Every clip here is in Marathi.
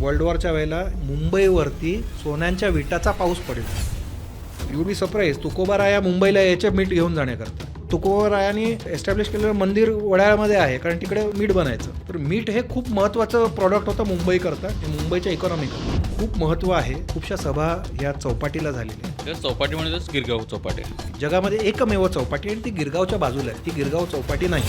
वर्ल्ड वॉरच्या वेळेला मुंबईवरती सोन्यांच्या विटाचा पाऊस पडेल. You be surprise. तुकोबाराया मुंबईला याचे मीठ घेऊन जाण्याकरता. तुकोबारायांनी एस्टॅब्लिश केलेलं मंदिर वडाळ्यामध्ये आहे, कारण तिकडे मीठ बनायचं. तर मीठ हे खूप महत्त्वाचं प्रॉडक्ट होतं मुंबईकरता, हे मुंबईच्या इकॉनॉमीकरता खूप महत्त्व आहे. खूपशा सभा या चौपाटीला झालेल्या आहेत. चौपाटी म्हणजे गिरगाव चौपाटी जगामध्ये एकमेव चौपाटी आणि ती गिरगावच्या बाजूला आहे. ती गिरगाव चौपाटी नाही.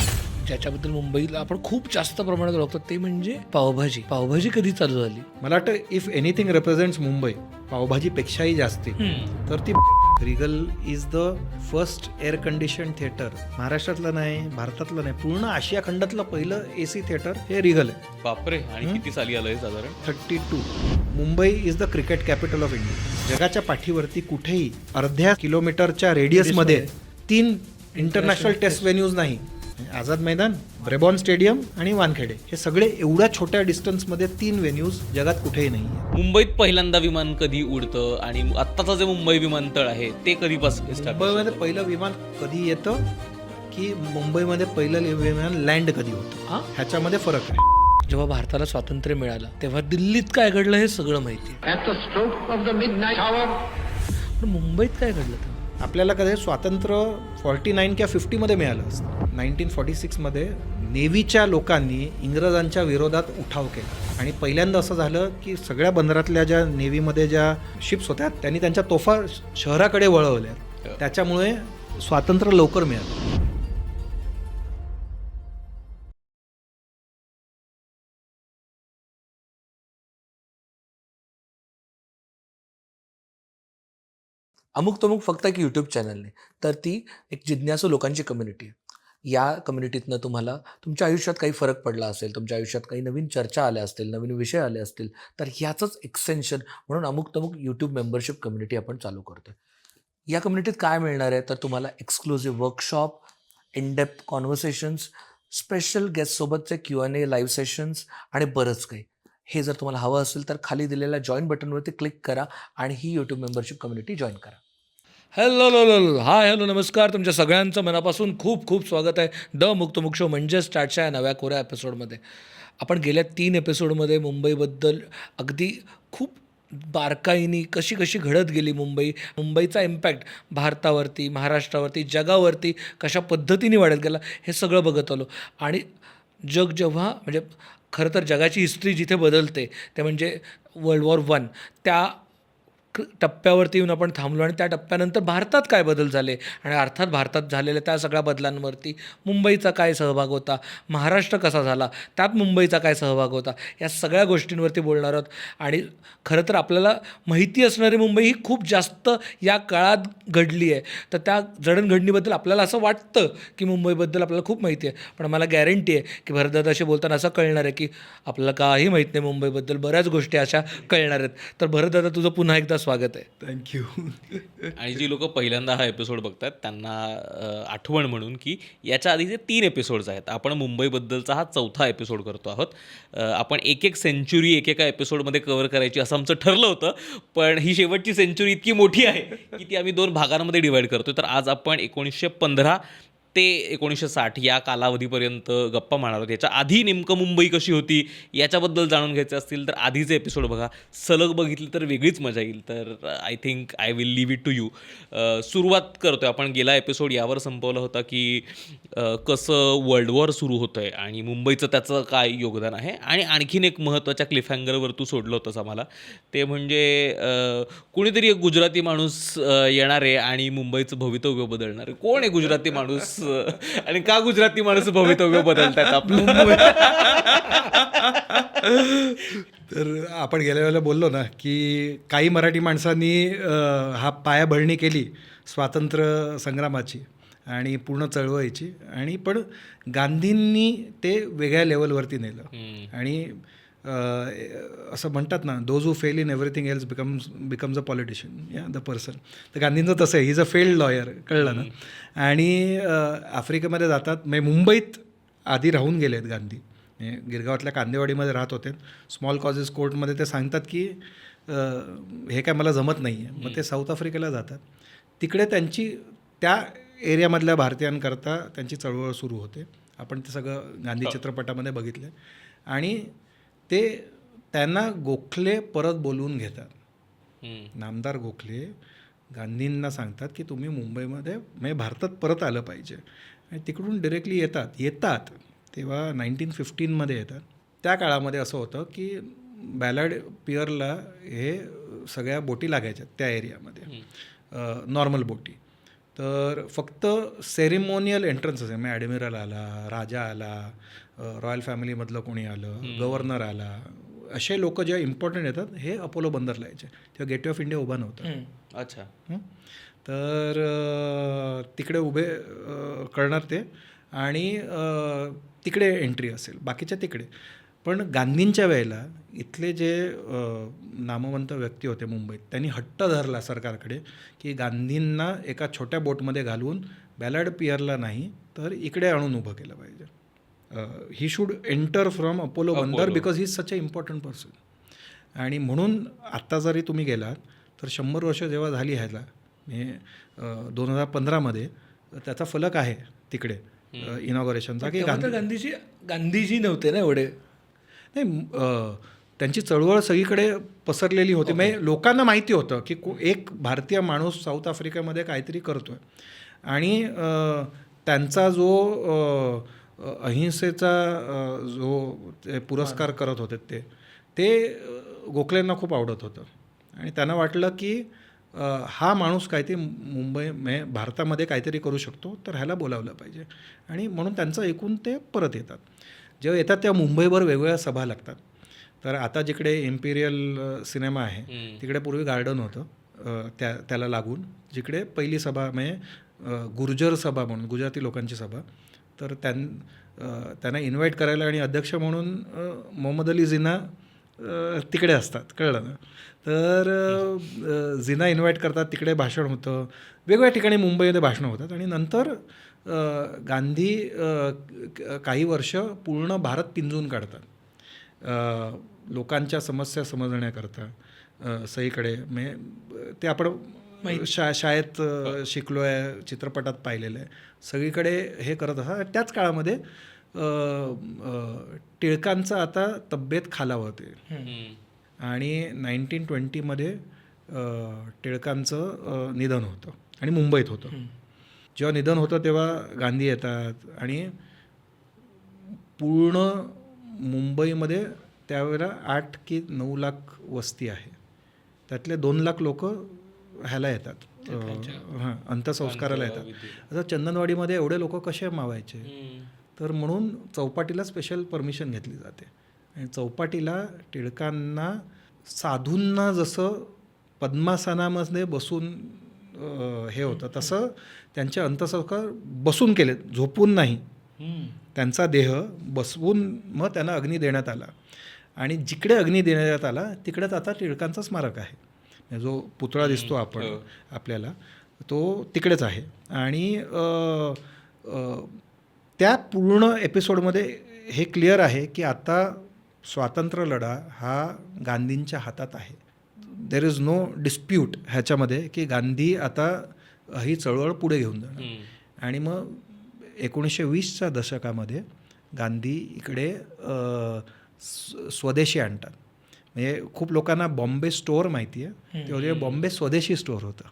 ज्याच्याबद्दल मुंबईला आपण खूप जास्त प्रमाणात ओळखतो ते म्हणजे पावभाजी. पावभाजी कधी चालू झाली? मला वाटतं इफ एनिथिंग रिप्रेझेंट्स मुंबई पावभाजीपेक्षाही जास्ती तर ती Regal is the first air condition theatre. महाराष्ट्रातलं नाही, भारतातलं नाही, पूर्ण आशिया खंडातलं पहिलं AC थिएटर हे रिगल आहे. बापरे. आणि किती साली आलंय साधारण? 32. Mumbai is the cricket capital of India. जगाच्या पाठीवरती कुठेही अर्ध्या किलोमीटरच्या रेडियसमध्ये 3 इंटरनॅशनल टेस्ट व्हेन्यूज नाही. आझाद मैदान, ब्रेबॉर्न स्टेडियम आणि वानखेडे, हे सगळे एवढ्या छोट्या डिस्टन्समध्ये 3 व्हेन्यूज जगात कुठेही नाही आहे. मुंबईत पहिल्यांदा विमान कधी उडतं आणि आत्ताचं जे मुंबई विमानतळ आहे ते कधीपासून मुंबईमध्ये पहिलं विमान कधी येतं की मुंबईमध्ये पहिलं विमान लँड कधी होतं, ह्याच्यामध्ये फरक आहे. जेव्हा भारताला स्वातंत्र्य मिळालं तेव्हा दिल्लीत काय घडलं हे सगळं माहिती आहे. पण मुंबईत काय घडलं तेव्हा? आपल्याला कधी स्वातंत्र्य 49 किंवा 50मध्ये मिळालं असतं. 1946 मध्ये नेव्हीच्या लोकांनी इंग्रजांच्या विरोधात उठाव केला आणि पहिल्यांदा असं झालं की सगळ्या बंदरातल्या ज्या नेव्हीमध्ये ज्या शिप्स होत्या त्यांनी त्यांच्या तोफा शहराकडे वळवल्या. त्याच्यामुळे स्वातंत्र्य लवकर मिळालं. अमुक तमुक फक्त एक यूट्यूब चॅनल नाही, तर ती एक जिज्ञासू लोकांची कम्युनिटी आहे. या कम्युनिटीतनं तुम्हाला तुमच्या आयुष्यात काही फरक पडला असेल, तुमच्या आयुष्यात काही नवीन चर्चा आल्या असतील, नवीन विषय आले असतील, तर ह्याचंच एक्सटेन्शन म्हणून अमुक तमुक यूट्यूब मेंबरशिप कम्युनिटी आपण चालू करतो. या कम्युनिटीत काय मिळणार आहे तर तुम्हाला exclusive workshop, in depth conversations, special गेस्टसोबतचे Q&A लाईव्ह सेशन्स आणि बरंच काही. हे जर तुम्हाला हवं असेल तर खाली दिलेल्या जॉईन बटनवरती क्लिक करा आणि ही यूट्यूब मेंबरशिप कम्युनिटी जॉईन करा. हॅलो नमस्कार. तुमच्या सगळ्यांचं मनापासून खूप खूप स्वागत आहे द मुक्त शो म्हणजे स्टार्टच्या या नव्या कोऱ्या एपिसोडमध्ये. आपण गेल्या 3 एपिसोडमध्ये मुंबईबद्दल अगदी खूप बारकाईने कशी कशी घडत गेली मुंबईचा इम्पॅक्ट भारतावरती, महाराष्ट्रावरती, जगावरती कशा पद्धतीने वाढत गेला हे सगळं बघत आलो. आणि जग जेव्हा म्हणजे खरं तर जगाची हिस्ट्री जिथे बदलते ते म्हणजे वर्ल्ड वॉर 1 त्या टप्प्यावरती येऊन आपण थांबलो आणि त्या टप्प्यानंतर भारतात काय बदल झाले आणि अर्थात भारतात झालेल्या त्या सगळ्या बदलांवरती मुंबईचा काय सहभाग होता, महाराष्ट्र कसा झाला, त्यात मुंबईचा काय सहभाग होता, या सगळ्या गोष्टींवरती बोलणार आहोत. आणि खरं तर आपल्याला माहिती असणारी मुंबई ही खूप जास्त या काळात घडली आहे. तर त्या जडणघडणीबद्दल आपल्याला असं वाटतं की मुंबईबद्दल आपल्याला खूप माहिती आहे, पण मला गॅरंटी आहे की भरतदादाशी बोलताना असं कळणार आहे की आपल्याला काही माहीत नाही मुंबईबद्दल, बऱ्याच गोष्टी अशा कळणार आहेत. तर भरतदादा तुझं पुन्हा एकदा स्वागत आहे. थँक्यू. आणि जी लोक पहिल्यांदा हा एपिसोड बघतात त्यांना आठवण म्हणून की याच्या आधीचे 3 एपिसोड्स आहेत. आपण मुंबईबद्दलचा हा 4था एपिसोड करतो आहोत. आपण एक सेंचुरी एकेका एपिसोडमध्ये कव्हर करायची असं आमचं ठरलं होतं, पण ही शेवटची सेंचुरी इतकी मोठी आहे की ती आम्ही 2 भागांमध्ये डिवाईड करतो. तर आज आपण 1915 ते 1960 या कालावधीपर्यंत गप्पा मारणार आहोत. याच्या आधी नेमकं मुंबई कशी होती याच्याबद्दल जाणून घ्यायचं असतील तर आधीचे एपिसोड बघा. सलग बघितली तर वेगळीच मजा येईल. तर I think I will leave it to you. सुरुवात करतो. आपण गेला एपिसोड यावर संपवला होता की कसं वर्ल्ड वॉर सुरू होतं आहे आणि मुंबईचं त्याचं काय योगदान आहे. आणि आणखीन एक महत्त्वाच्या क्लिफहँगरवर तू सोडलं होतंस आम्हाला, ते म्हणजे कुणीतरी एक गुजराती माणूस येणार आहे आणि मुंबईचं भवितव्य बदलणार आहे. कोण आहे गुजराती माणूस आणि का गुजराती माणूस भवितव्य बदलतात आपलं? तर आपण गेल्या वेळेला बोललो ना की काही मराठी माणसांनी हा पायाभरणी केली स्वातंत्र्य संग्रामाची आणि पूर्ण चळवळीची, आणि पण गांधींनी ते वेगळ्या लेवलवरती नेलं. आणि असं म्हणतात ना, those who fail in everything else becomes a politician, या द पर्सन. तर गांधींचं तसं आहे, he is a failed lawyer, कळलं ना. आणि आफ्रिकेमध्ये जातात, म्हणजे मुंबईत आधी राहून गेले आहेत गांधी. गिरगावातल्या कांदेवाडीमध्ये राहत होते. स्मॉल कॉजेस कोर्टमध्ये ते सांगतात की हे काय मला जमत नाही आहे. मग ते साऊथ आफ्रिकेला जातात. तिकडे त्यांची त्या एरियामधल्या भारतीयांकरता त्यांची चळवळ सुरू होते. आपण ते सगळं गांधी चित्रपटामध्ये बघितलं. आणि ते त्यांना गोखले परत बोलवून घेतात. हम्म. नामदार गोखले गांधींना सांगतात की तुम्ही मुंबईमध्ये म्हणजे भारतात परत आलं पाहिजे आणि तिकडून डिरेक्टली येतात तेव्हा 1915मध्ये येतात. त्या काळामध्ये असं होतं की बॅलर्ड पियरला हे सगळ्या बोटी लागायच्या त्या एरियामध्ये, नॉर्मल बोटी. तर फक्त सेरिमोनियल एंट्रन्सेस आहे, मग ॲडमिरल आला, राजा आला, रॉयल फॅमिलीमधलं कोणी आलं, गव्हर्नर आला, असे लोक जे इम्पॉर्टंट येतात हे अपोलो बंदरला यायचे. तेव्हा गेटवे ऑफ इंडिया उभा नव्हता. अच्छा. तर तिकडे उभे करणार ते आणि तिकडे एंट्री असेल, बाकीच्या तिकडे. पण गांधींच्या वेळेला इथले जे नामवंत व्यक्ती होते मुंबईत, त्यांनी हट्ट धरला सरकारकडे की गांधींना एका छोट्या बोटमध्ये घालून बॅलर्ड पियरला नाही तर इकडे आणून उभं केलं पाहिजे. ही शूड एंटर फ्रॉम अपोलो बंदर because he is such a important person. आणि म्हणून आत्ता जरी तुम्ही गेलात तर 100 वर्ष जेव्हा झाली ह्याला म्हणजे 2015मध्ये त्याचा फलक आहे तिकडे इनॉग्रेशनचा की तेव्हा तर गांधीजी नव्हते ना एवढे. नाही, त्यांची चळवळ सगळीकडे पसरलेली होती. म्हणजे लोकांना माहिती होतं की एक भारतीय माणूस साऊथ आफ्रिकेमध्ये काहीतरी करतोय आणि त्यांचा जो अहिंसेचा जो ते पुरस्कार करत होते ते गोखलेंना खूप आवडत होतं आणि त्यांना वाटलं की हा माणूस काहीतरी म्हणजे भारतामध्ये काहीतरी करू शकतो तर ह्याला बोलावलं पाहिजे. आणि म्हणून त्यांचं ऐकून ते परत येतात. जेव्हा येतात तेव्हा मुंबईभर वेगवेगळ्या सभा लागतात. तर आता जिकडे इम्पिरियल सिनेमा आहे तिकडे पूर्वी गार्डन होतं त्याला लागून, जिकडे पहिली सभा म्हणजे गुर्जर सभा म्हणून गुजराती लोकांची सभा. तर त्यांना इन्व्हाइट करायला आणि अध्यक्ष म्हणून मोहम्मद अली जिना तिकडे असतात, कळलं ना. तर जिना इन्व्हाइट करतात, तिकडे भाषण होतं, वेगवेगळ्या ठिकाणी मुंबईमध्ये भाषणं होतात. आणि नंतर गांधी काही वर्ष पूर्ण भारत पिंजून काढतात लोकांच्या समस्या समजण्याकरता सगळीकडे. म्हणजे ते आपण शाळेत शिकलो आहे, चित्रपटात पाहिलेलं आहे, सगळीकडे हे करत असतात. त्याच काळामध्ये टिळकांचं आता तब्येत खालावते आणि 1920मध्ये टिळकांचं निधन होतं आणि मुंबईत होतं. जेव्हा निधन होतं तेव्हा गांधी येतात आणि पूर्ण मुंबईमध्ये त्यावेळेला 8 की 9 लाख वस्ती आहे, त्यातले 2 लाख लोक ह्याला येतात, हां, अंत्यसंस्काराला येतात. आता चंदनवाडीमध्ये एवढे लोक कसे मावायचे, तर म्हणून चौपाटीला स्पेशल परमिशन घेतली जाते. आणि चौपाटीला टिळकांना साधूंना जसं पद्मासनामध्ये बसून हे होतं तसं त्यांचे अंत्यसंस्कार बसून केले, झोपून नाही. त्यांचा देह बसवून मग त्यांना अग्नी देण्यात आला. आणि जिकडे अग्नी देण्यात आला तिकडेच आता टिळकांचं स्मारक आहे. जो पुतळा दिसतो आपल्याला तो तिकडेच आहे. आणि त्या पूर्ण एपिसोडमध्ये हे क्लिअर आहे की आता स्वातंत्र्य लढा हा गांधींच्या हातात आहे. देर इज नो डिस्प्यूट ह्याच्यामध्ये की गांधी आता ही चळवळ पुढे घेऊन जाणार. आणि मग 1920च्या दशकामध्ये गांधी इकडे स्वदेशी आणतात. म्हणजे खूप लोकांना बॉम्बे स्टोअर माहिती आहे, तेव्हा बॉम्बे स्वदेशी स्टोअर होतं.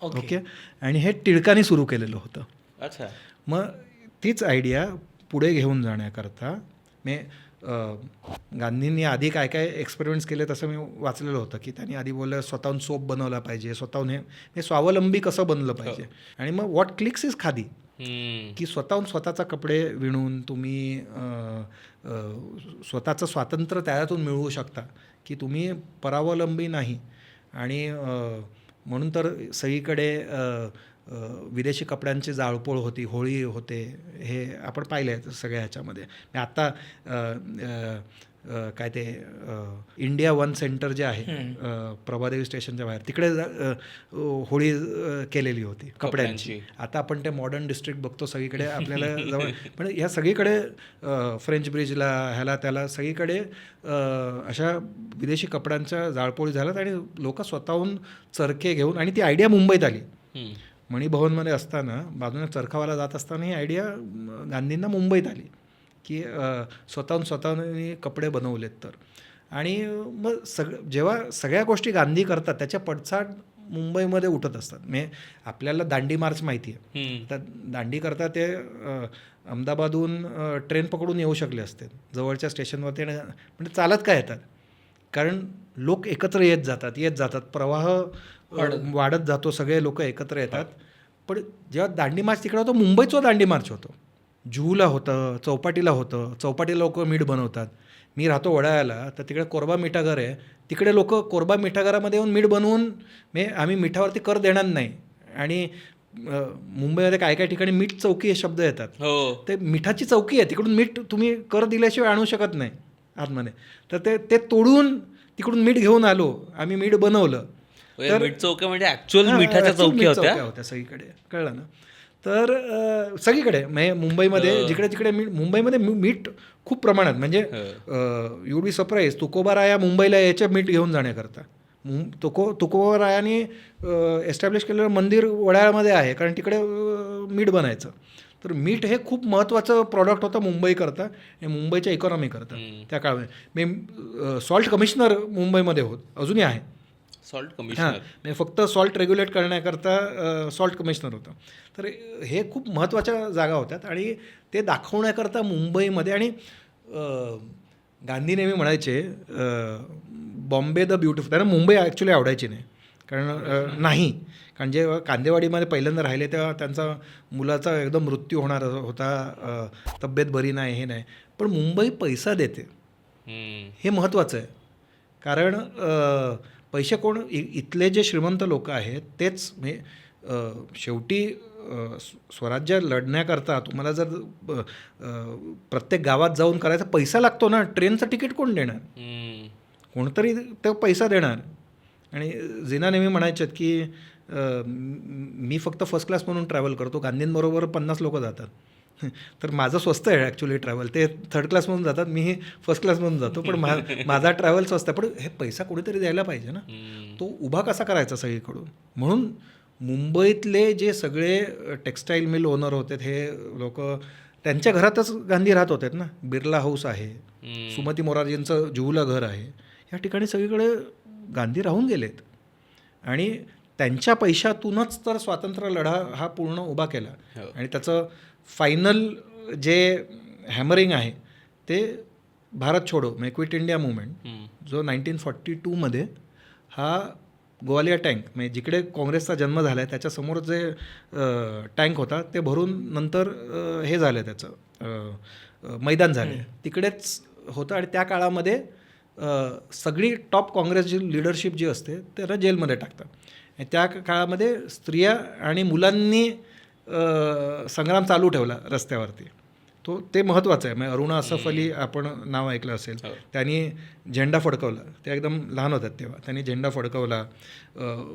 ओके. आणि हे टिळकांनी सुरू केलेलं होतं. अच्छा. मग तीच आयडिया पुढे घेऊन जाण्याकरता गांधींनी आधी काय काय एक्सपेरिमेंट्स केले तसं मी वाचलेलं होतं की त्यांनी आधी बोललं स्वतःहून सोप बनवला पाहिजे, स्वतःहून हे स्वावलंबी कसं बनलं पाहिजे. आणि मग व्हॉट क्लिक्स इज खादी, की स्वतःहून स्वतःचा कपडे विणून तुम्ही स्वतःचं स्वातंत्र्य त्यातून मिळवू शकता, की तुम्ही परावलंबी नाही. आणि म्हणून तर सगळीकडे विदेशी कपड्यांची जाळपोळ होती, होळी होते, हे आपण पाहिलं आहे सगळ्या ह्याच्यामध्ये. आत्ता काय ते इंडिया वन सेंटर जे आहे प्रभादेवी स्टेशनच्या बाहेर, तिकडे होळी केलेली होती कपड्यांची. आता आपण ते मॉडर्न डिस्ट्रिक्ट बघतो सगळीकडे आपल्याला जवळ. पण ह्या सगळीकडे फ्रेंच ब्रिजला ह्याला त्याला सगळीकडे अशा विदेशी कपड्यांच्या जाळपोळी झाल्यात. आणि लोक स्वतःहून चरखे घेऊन, आणि ती आयडिया मुंबईत आली. मणिभवनमध्ये असताना बाजूने चरखावाला जात असताना ही आयडिया गांधींना मुंबईत आली की स्वतःहून कपडे बनवलेत तर. आणि मग जेव्हा सगळ्या गोष्टी गांधी करतात त्याच्या पडसाद मुंबईमध्ये उठत असतात. म्हणजे आपल्याला दांडी मार्च माहिती आहे. तर दांडी करता ते अहमदाबादहून ट्रेन पकडून येऊ शकले असते जवळच्या स्टेशनवरती, म्हणजे चालत काय येतात, कारण लोक एकत्र येत जातात, प्रवाह वाढत जातो, सगळे लोक एकत्र येतात. पण जेव्हा दांडी मार्च तिकडे होतो, मुंबईचा दांडी मार्च होतो, जुहूला होतं, चौपाटीला होतं. चौपाटीला लोक मीठ बनवतात. मी राहतो वडाळ्याला, तर तिकडे कोरबा मिठागर आहे. तिकडे लोक कोरबा मिठागरामध्ये येऊन मीठ बनवून, म्हणजे आम्ही मिठावरती कर देणार नाही. आणि मुंबईमध्ये काय काय ठिकाणी मीठ चौकी हे शब्द येतात. ते मिठाची चौकी आहे, तिकडून मीठ तुम्ही कर दिल्याशिवाय आणू शकत नाही आतमध्ये. तर ते तोडून तिकडून मीठ घेऊन आलो, आम्ही मीठ बनवलं. मीठ चौक्या म्हणजे ऍक्च्युअल मिठाच्या चौक्या होत्या सगळीकडे, कळलं ना. तर सगळीकडे म्हणजे मुंबईमध्ये जिकडे जिकडे मुंबईमध्ये मीठ खूप प्रमाणात, म्हणजे यू बी सरप्राईज, तुकोबाराया मुंबईला याचे मीठ घेऊन जाण्याकरता. तुकोबारायाने एस्टॅब्लिश केलेलं मंदिर वडाळ्यामध्ये आहे, कारण तिकडे मीठ बनायचं. तर मीठ हे खूप महत्त्वाचं प्रॉडक्ट होतं मुंबईकरता आणि मुंबईच्या इकॉनॉमीकरता त्या काळामध्ये. मी सॉल्ट कमिशनर मुंबईमध्ये अजूनही आहे. सॉल्ट कमिशनर म्हणजे फक्त सॉल्ट रेग्युलेट करण्याकरता सॉल्ट कमिशनर होतं. तर हे खूप महत्त्वाच्या जागा होत्यात आणि ते दाखवण्याकरता मुंबईमध्ये. आणि गांधी नेहमी म्हणायचे बॉम्बे द ब्युटिफुल. त्यांना मुंबई ॲक्च्युली आवडायची नाही, कारण जेव्हा कांदेवाडीमध्ये पहिल्यांदा राहिले तेव्हा त्यांचा मुलाचा एकदम मृत्यू होणार होता, तब्येत बरी नाही, हे नाही. पण मुंबई पैसा देते, हे महत्त्वाचं आहे. कारण पैसे कोण, इथले जे श्रीमंत लोक आहेत तेच. म्हणजे शेवटी स्वराज्य लढण्याकरता तुम्हाला जर प्रत्येक गावात जाऊन करायचा पैसा लागतो ना. ट्रेनचं तिकीट कोण देणार, कोणतरी तो पैसा देणार. आणि जिना नेहमी म्हणायच्यात की मी फक्त फर्स्ट क्लास म्हणून ट्रॅव्हल करतो, गांधींबरोबर 50 लोक जातात. तर माझं स्वस्त आहे ॲक्च्युली ट्रॅव्हल, ते थर्ड क्लासमधून जातात, मी फर्स्ट क्लासमधून जातो. पण माझा ट्रॅव्हल स्वस्त आहे. पण हे पैसा कुठेतरी द्यायला पाहिजे ना, तो उभा कसा करायचा सगळीकडून. म्हणून मुंबईतले जे सगळे टेक्स्टाईल मिल ओनर होते हे लोक, त्यांच्या घरातच गांधी राहत होते ना. बिर्ला हाऊस आहे, सुमती मोरारजींचं जुहूला घर आहे, या ठिकाणी सगळीकडे गांधी राहून गेलेत. आणि त्यांच्या पैशातूनच तर स्वातंत्र्य लढा हा पूर्ण उभा केला. आणि त्याचं फायनल जे हॅमरिंग आहे ते भारत छोडो म्हणजे क्विट इंडिया मुवमेंट, जो 1942मध्ये हा गोवालिया टँक, म्हणजे जिकडे काँग्रेसचा जन्म झाला आहे त्याच्यासमोर जे टँक होता ते भरून नंतर हे झालं, त्याचं मैदान झालं तिकडेच होतं. आणि त्या काळामध्ये सगळी टॉप काँग्रेसची लिडरशिप जी असते त्यांना जेलमध्ये टाकतात. आणि त्या काळामध्ये स्त्रिया आणि मुलांनी संग्राम चालू ठेवला रस्त्यावरती. ते महत्त्वाचं आहे. म्हणजे अरुणा असफ अली आपण नाव ऐकलं असेल, त्यांनी झेंडा फडकवला. त्या एकदम लहान होत्यात तेव्हा, त्यांनी झेंडा फडकवला.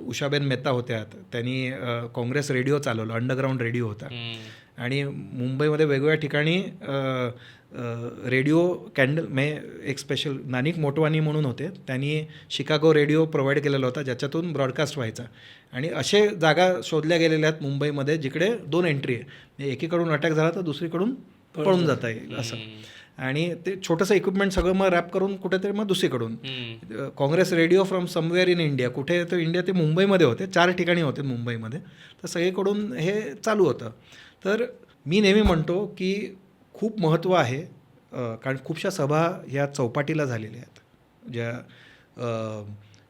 उषाबेन मेहता होत्या, त्यांनी काँग्रेस रेडिओ चालवला, अंडरग्राऊंड रेडिओ होता. आणि मुंबईमध्ये वेगवेगळ्या ठिकाणी रेडिओ कॅन्डल म्हणजे एक स्पेशल नानिक मोटवानी म्हणून होते, त्यांनी शिकागो रेडिओ प्रोव्हाइड केलेला होता ज्याच्यातून ब्रॉडकास्ट व्हायचा. आणि असे जागा शोधल्या गेलेल्या आहेत मुंबईमध्ये जिकडे 2 एंट्री आहे, एकीकडून अटॅक झाला तर दुसरीकडून पळून जाता येईल असं. आणि ते छोटंसं इक्विपमेंट सगळं मग रॅप करून कुठेतरी मग दुसरीकडून Congress radio from somewhere in India, कुठे तर इंडिया ते मुंबईमध्ये होते, 4 ठिकाणी होते मुंबईमध्ये. तर सगळीकडून हे चालू होतं. तर मी नेहमी म्हणतो की खूप महत्त्व आहे, कारण खूपशा सभा ह्या चौपाटीला झालेल्या आहेत. ज्या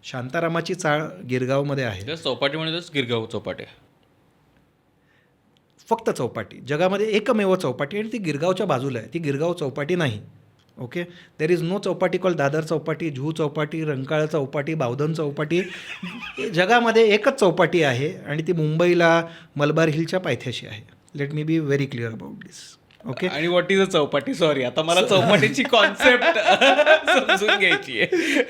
शांतारामाची चाळ गिरगावमध्ये आहे. चौपाटी म्हणजे गिरगाव चौपाटी, फक्त चौपाटी जगामध्ये एकमेव चौपाटी, आणि ती गिरगावच्या बाजूला आहे. ती गिरगाव चौपाटी नाही. Okay, there is no Chowpatty call Dadar Chowpatty, Juhu Chowpatty, Rankala Chowpatty, Bavdhan Chowpatty. जगामध्ये एकच चौपाटी आहे आणि ती मुंबईला मलबार हिलच्या पायथ्याशी आहे. Let me be very clear about this. Okay, आणि what is a chowpatty? Sorry, आता मला चौपाटीची कॉन्सेप्ट समजून घ्यायची आहे.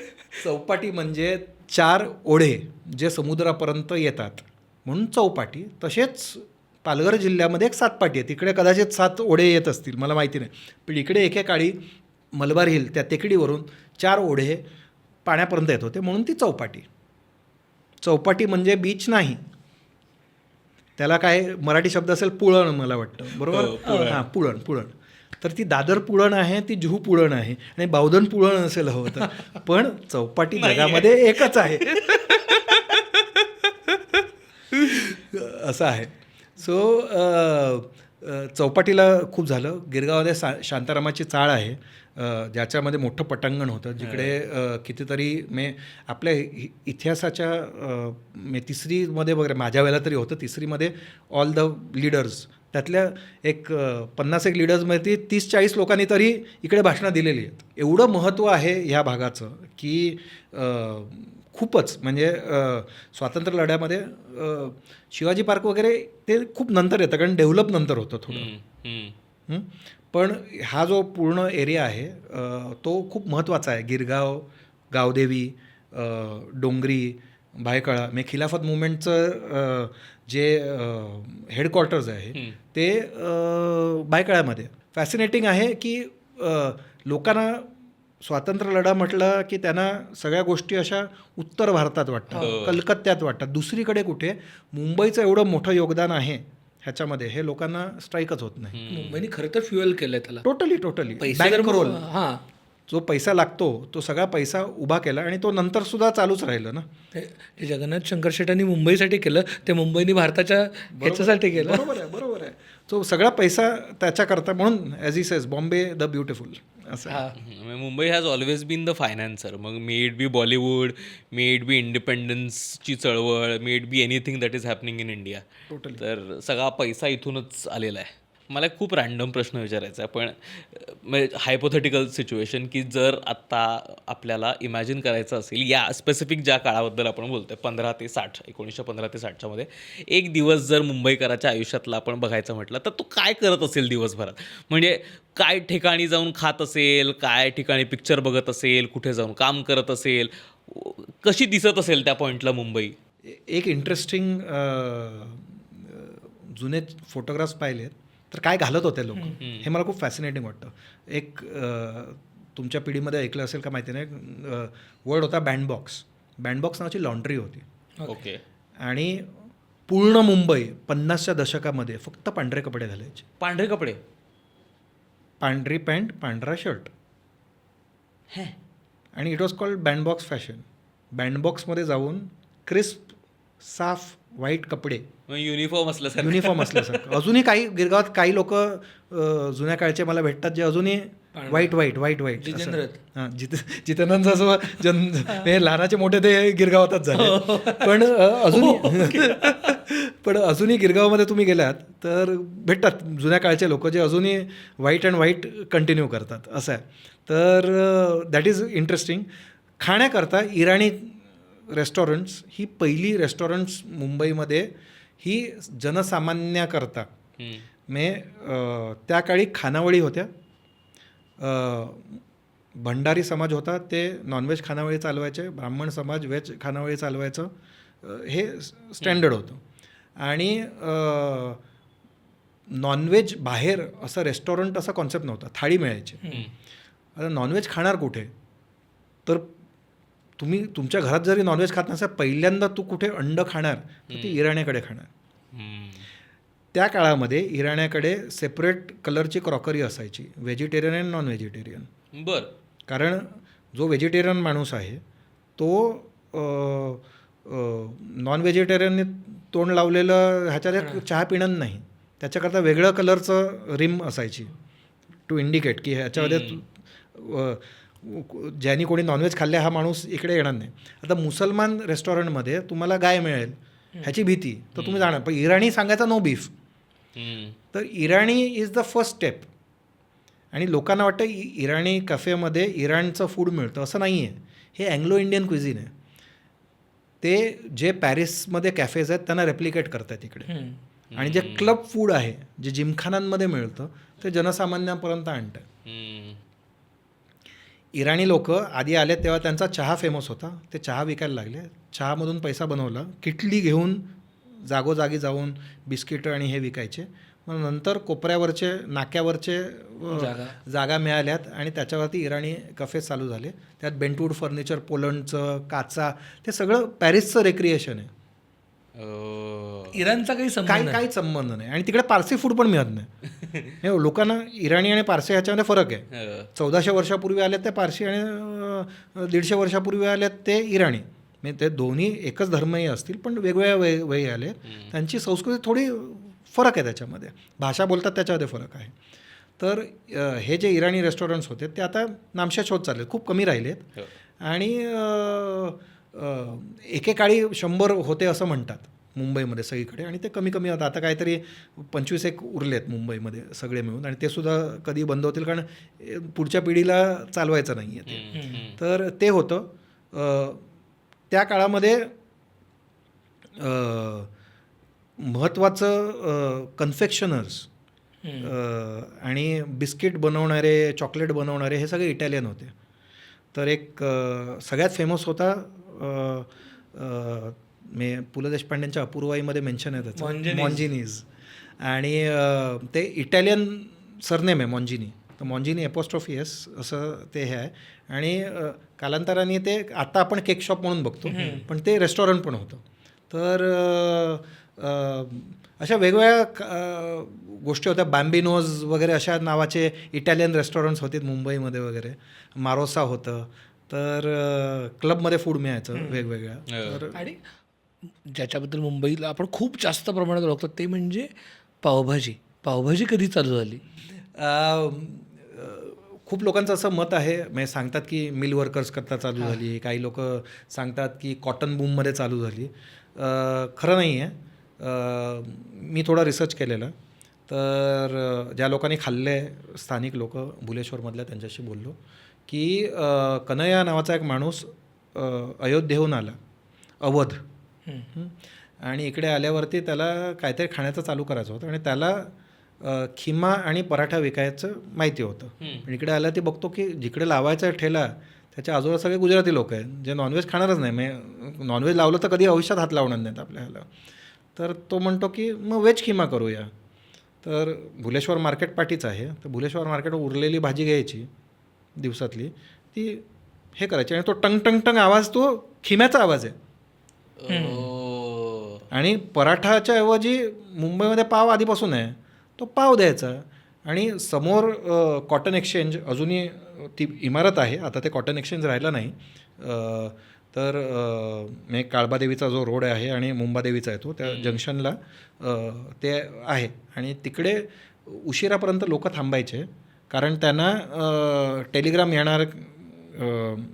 चौपाटी म्हणजे 4 ओढे जे समुद्रापर्यंत येतात म्हणून चौपाटी. तसेच पालघर जिल्ह्यामध्ये एक 7 पाटी आहे, तिकडे कदाचित 7 ओढे येत असतील, मला माहिती नाही. पण इकडे एकेकाळी मलबार हिल त्या टेकडीवरून 4 ओढे पाण्यापर्यंत येत होते म्हणून ती चौपाटी. चौपाटी म्हणजे बीच नाही, त्याला काय मराठी शब्द असेल पुळण, मला वाटतं, बरोबर? हां, पुळण. तर ती दादर पुळण आहे, ती जुहू पुळण आहे आणि बावधन पुळण असेल हवं तर, पण चौपाटी जगामध्ये एकच आहे. असं आहे. सो चौपाटीला खूप झालं. गिरगावमध्ये शांतारामाची चाळ आहे, ज्याच्यामध्ये मोठं पटांगण होतं, जिकडे कितीतरी आपल्या इतिहासाच्या तिसरीमध्ये वगैरे माझ्या वेळेला तरी होतं, तिसरीमध्ये ऑल द लीडर्स, त्यातल्या एक 50 लीडर्समध्ये 30-40 लोकांनी तरी इकडे भाषणं दिलेली आहेत. एवढं महत्त्व आहे ह्या भागाचं की खूपच म्हणजे स्वातंत्र्य लढ्यामध्ये शिवाजी पार्क वगैरे ते खूप नंतर येतं, कारण डेव्हलप नंतर होतं थोडं. पण हा जो पूर्ण एरिया आहे तो खूप महत्त्वाचा आहे. गिरगाव, गावदेवी, डोंगरी, भायखळा म्हणजे खिलाफत मुवमेंटचं जे हेडक्वार्टर्स आहे ते भायखळ्यामध्ये. फॅसिनेटिंग आहे की लोकांना स्वातंत्र्य लढा म्हटलं की त्यांना सगळ्या गोष्टी अशा उत्तर भारतात वाटतात, कलकत्त्यात वाटतात. दुसरीकडे कुठे मुंबईचं एवढं मोठं योगदान आहे ह्याच्यामध्ये हे लोकांना स्ट्राईकच होत नाही. मुंबईने खरं तर फ्युएल केलंय त्याला टोटली पैसे बँक रोल. हां, जो पैसा लागतो तो सगळा पैसा उभा केला आणि तो नंतर सुद्धा चालूच राहिलं ना. ते जगन्नाथ शंकर शेटांनी मुंबईसाठी केलं, ते मुंबईने भारताच्या ह्याच्यासाठी केलं. बरोबर आहे. तो सगळा पैसा त्याच्याकरता, म्हणून as he says Bombay the beautiful असं. Mumbai has always been the financer. मग may it be Bollywood, may it be इंडिपेंडन्सची चळवळ, may it be anything that is happening in India. तर सगळा पैसा इथूनच आलेला आहे. मला एक खूप रॅन्डम प्रश्न विचारायचा आहे, पण म्हणजे हायपोथेटिकल सिच्युएशन, की जर आत्ता आपल्याला इमॅजिन करायचं असेल या स्पेसिफिक ज्या काळाबद्दल आपण बोलतो आहे 15 ते 60, 1915 ते 60च्या मध्ये एक दिवस जर मुंबईकराच्या आयुष्यातला आपण बघायचं म्हटलं तर तो काय करत असेल दिवसभरात? म्हणजे काय ठिकाणी जाऊन खात असेल, काय ठिकाणी पिक्चर बघत असेल, कुठे जाऊन काम करत असेल, कशी दिसत असेल त्या पॉईंटला मुंबई? एक इंटरेस्टिंग जुने फोटोग्राफ्स पाहिलेत तर काय घालत होते लोक हे मला खूप फॅसिनेटिंग वाटतं. एक तुमच्या पिढीमध्ये ऐकलं असेल का माहिती नाही, वर्ड होता बँडबॉक्स. बँडबॉक्स नावाची लॉन्ड्री होती. ओके. आणि पूर्ण मुंबई 50च्या दशकामध्ये फक्त पांढरे कपडे घालायचे. पांढरे कपडे, पांढरी पॅन्ट, पांढरा शर्ट. आणि इट वॉज कॉल्ड बँडबॉक्स फॅशन. बँडबॉक्समध्ये जाऊन क्रिस्प साफ व्हाईट कपडे, युनिफॉर्म असल्यासारखं. युनिफॉर्म असल्यासारखं. अजूनही काही गिरगावात काही लोक जुन्या काळचे मला भेटतात जे अजूनही व्हाईट हां, जितेंद्रांचं हे लहानाचे मोठे ते गिरगावातच झाले. पण अजूनही गिरगावामध्ये तुम्ही गेलात तर भेटतात जुन्या काळचे लोक जे अजूनही व्हाईट अँड व्हाईट कंटिन्यू करतात. असं आहे. तर दॅट इज इंटरेस्टिंग. खाण्याकरता इराणी रेस्टॉरंट्स ही पहिली रेस्टॉरंट्स मुंबईमध्ये ही जनसामान्याकरता त्या काळी खानावळी होत्या. भंडारी समाज होता, ते नॉनव्हेज खानावळी चालवायचे. ब्राह्मण समाज व्हेज खानावळी चालवायचं. हे स्टँडर्ड होतं. आणि नॉनव्हेज बाहेर असं रेस्टॉरंट असा कॉन्सेप्ट नव्हता. थाळी मिळायची. आता नॉनव्हेज खाणार कुठे? तर तुम्ही तुमच्या घरात जरी नॉनव्हेज खात नसेल, पहिल्यांदा तू कुठे अंड खाणार तर ती इराण्याकडे खाणार. त्या काळामध्ये इराण्याकडे सेपरेट कलरची क्रॉकरी असायची, व्हेजिटेरियन आणि नॉन व्हेजिटेरियन. बरं. कारण जो व्हेजिटेरियन माणूस आहे तो नॉन व्हेजिटेरियनने तोंड लावलेलं ह्याच्यात चहा पिणं नाही, त्याच्याकरता वेगळं कलरचं रिम असायची टू इंडिकेट की ह्याच्यामध्ये ज्यांनी कोणी नॉनव्हेज खाल्ले हा माणूस इकडे येणार नाही. आता मुसलमान रेस्टॉरंटमध्ये तुम्हाला गाय मिळेल ह्याची भीती, तर तुम्ही जाणार. पण इराणी सांगायचा नो बीफ. तर Irani is the first step. आणि लोकांना वाटतं इराणी कॅफेमध्ये इराणचं फूड मिळतं, असं नाही आहे. हे अँग्लो इंडियन क्विझिन आहे. ते जे पॅरिसमध्ये कॅफेज आहेत त्यांना रेप्लिकेट करतात इकडे. आणि जे क्लब फूड आहे जे जिमखानांमध्ये मिळतं ते जनसामान्यांपर्यंत आणतात. इराणी लोक आधी आले तेव्हा त्यांचा चहा फेमस होता. ते चहा विकायला लागले, चहामधून पैसा बनवला, किटली घेऊन जागोजागी जाऊन बिस्किटं आणि हे विकायचे. मग नंतर कोपऱ्यावरचे नाक्यावरचे जागा मिळाल्यात आणि त्याच्यावरती इराणी कफे चालू झाले. त्यात बेंटवूड फर्निचर, पोलंडचं, काचा, ते सगळं पॅरिसचं रेक्रिएशन आहे. इराणचा काही संबंध काही नाही. काहीच संबंध नाही. आणि तिकडे पारसी फूड पण मिळत नाही. हे लोकांना इराणी आणि पारसी ह्याच्यामध्ये फरक आहे. 1400 वर्षापूर्वी आलेत ते पारसी आणि 150 वर्षापूर्वी आलेत ते इराणी. म्हणजे ते दोन्ही एकच धर्मही असतील पण वेगवेगळ्या वेळी आले. त्यांची संस्कृती थोडी फरक आहे त्याच्यामध्ये, भाषा बोलतात त्याच्यामध्ये फरक आहे. तर हे जे इराणी रेस्टॉरंट्स होते ते आता नामशेष होत चालले, खूप कमी राहिलेत. आणि एकेकाळी 100 होते असं म्हणतात मुंबईमध्ये सगळीकडे, आणि ते कमी कमी होतं. आता काहीतरी 25 एक उरलेत मुंबईमध्ये सगळे मिळून, आणि ते सुद्धा कधी बंद होतील कारण पुढच्या पिढीला चालवायचं नाही आहे ते. तर ते होतं त्या काळामध्ये. महत्त्वाचं कन्फेक्शनर्स आणि बिस्किट बनवणारे, चॉकलेट बनवणारे हे सगळे इटालियन होते. तर एक सगळ्यात फेमस होता पु ल देशपांडेंच्या अपूर्वाईमध्ये मेन्शन आहे त्याचं, मॉन्जिनीज. आणि ते इटालियन सरनेम आहे मॉन्जिनी, तर मॉन्जिनी एपोस्ट्रॉफी एस असं ते हे आहे. आणि कालांतराने ते आता आपण केक शॉप म्हणून बघतो, पण ते रेस्टॉरंट पण होतं. तर अशा वेगवेगळ्या गोष्टी होत्या. बॅम्बिनोज वगैरे अशा नावाचे इटालियन रेस्टॉरंट्स होते मुंबईमध्ये वगैरे. मारोसा होतं. तर क्लबमध्ये फूड मिळायचं वेगवेगळ्या. तर आणि ज्याच्याबद्दल मुंबईला आपण खूप जास्त प्रमाणात ओळखतो ते म्हणजे पावभाजी. पावभाजी कधी चालू झाली? खूप लोकांचं असं मत आहे, म्हणजे सांगतात की मिल वर्कर्स करता चालू झाली, काही लोक सांगतात की कॉटन बूममध्ये चालू झाली. खरं नाही आहे. मी थोडा रिसर्च केलेला, तर ज्या लोकांनी खाल्ले स्थानिक लोक भुलेश्वरमधल्या त्यांच्याशी बोललो की कन्हैया नावाचा एक माणूस अयोध्येहून आला, अवध, आणि इकडे आल्यावरती त्याला काहीतरी खाण्याचं चालू करायचं होतं आणि त्याला खिमा आणि पराठा विकायचं माहिती होतं. आणि इकडे आल्या ते बघतो की जिकडे लावायचा ठेला त्याच्या आजूबाजूला सगळे गुजराती लोक आहेत जे नॉनव्हेज खाणारच नाही. म्हणजे नॉनव्हेज लावलं तर कधी आयुष्यात हात लावणार नाहीत आपल्याला. तर तो म्हणतो की मग व्हेज खिमा करूया. तर भुलेश्वर मार्केट पाठीच आहे, तर भुलेश्वर मार्केटवर उरलेली भाजी घ्यायची दिवसातली, ती हे करायची, आणि तो टंग टंग टंग आवाज तो खिम्याचा आवाज आहे. आणि पराठाच्या ऐवजी मुंबईमध्ये पाव आधीपासून आहे, तो पाव द्यायचा. आणि समोर कॉटन एक्सचेंज, अजूनही ती इमारत आहे, आता ते कॉटन एक्सचेंज राहिलं नाही. तर म्हणजे काळबादेवीचा जो रोड आहे आणि मुंबादेवीचा आहे तो, त्या जंक्शनला ते आहे. आणि तिकडे उशिरापर्यंत लोक थांबायचे कारण त्यांना टेलिग्राम येणार